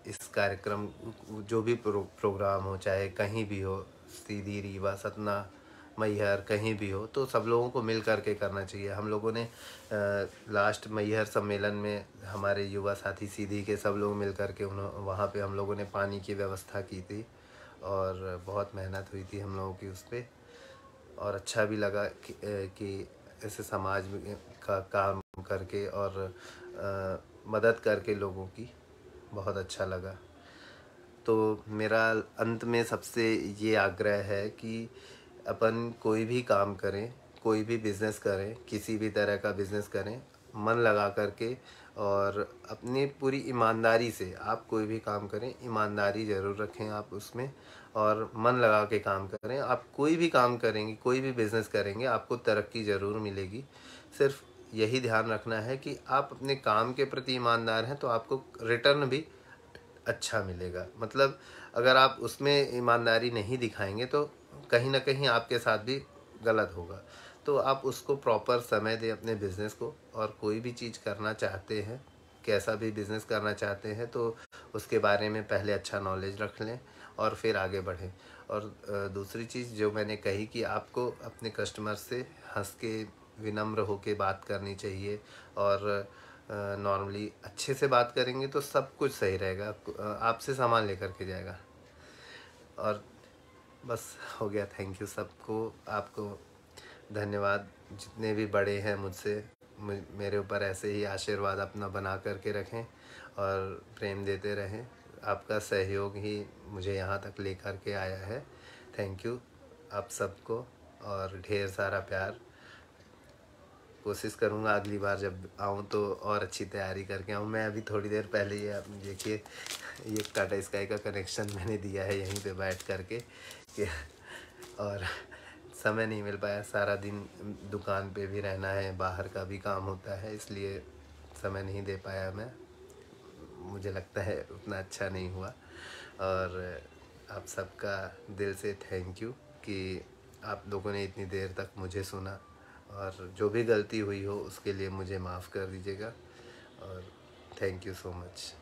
इस कार्यक्रम, जो भी प्रोग्राम हो, चाहे कहीं भी हो, सीधी, रीवा, सतना, मैहर, कहीं भी हो, तो सब लोगों को मिल करके करना चाहिए। हम लोगों ने लास्ट मैहर सम्मेलन में हमारे युवा साथी सीधी के सब लोग मिल करके वहाँ पे हम लोगों ने पानी की व्यवस्था की थी, और बहुत मेहनत हुई थी हम लोगों की उस पर। और अच्छा भी लगा कि ऐसे समाज में का काम करके और मदद करके लोगों की, बहुत अच्छा लगा। तो मेरा अंत में सबसे ये आग्रह है कि अपन कोई भी काम करें, कोई भी बिज़नेस करें, किसी भी तरह का बिज़नेस करें, मन लगा करके और अपनी पूरी ईमानदारी से आप कोई भी काम करें, ईमानदारी ज़रूर रखें आप उसमें, और मन लगा के काम करें। आप कोई भी काम करेंगे, कोई भी बिज़नेस करेंगे, आपको तरक्की ज़रूर मिलेगी। सिर्फ यही ध्यान रखना है कि आप अपने काम के प्रति ईमानदार हैं, तो आपको रिटर्न भी अच्छा मिलेगा। मतलब अगर आप उसमें ईमानदारी नहीं दिखाएंगे तो कहीं ना कहीं आपके साथ भी गलत होगा। तो आप उसको प्रॉपर समय दें अपने बिज़नेस को, और कोई भी चीज़ करना चाहते हैं, कैसा भी बिज़नेस करना चाहते हैं, तो उसके बारे में पहले अच्छा नॉलेज रख लें और फिर आगे बढ़ें। और दूसरी चीज़ जो मैंने कही कि आपको अपने कस्टमर से हंस के, विनम्र होके बात करनी चाहिए, और नॉर्मली अच्छे से बात करेंगे तो सब कुछ सही रहेगा, आपसे सामान लेकर के जाएगा। और बस हो गया। थैंक यू सबको, आपको धन्यवाद। जितने भी बड़े हैं मुझसे, मेरे ऊपर ऐसे ही आशीर्वाद अपना बना करके रखें और प्रेम देते रहें। आपका सहयोग ही मुझे यहाँ तक लेकर के आया है। थैंक यू आप सबको, और ढेर सारा प्यार। कोशिश करूँगा अगली बार जब आऊँ तो और अच्छी तैयारी करके आऊँ। मैं अभी थोड़ी देर पहले ये आप देखिए, ये टाटा स्काई का कनेक्शन मैंने दिया है यहीं पे बैठ करके कि, और समय नहीं मिल पाया, सारा दिन दुकान पे भी रहना है, बाहर का भी काम होता है, इसलिए समय नहीं दे पाया मैं। मुझे लगता है उतना अच्छा नहीं हुआ। और आप सबका दिल से थैंक यू कि आप लोगों ने इतनी देर तक मुझे सुना, और जो भी गलती हुई हो उसके लिए मुझे माफ़ कर दीजिएगा, और थैंक यू सो मच।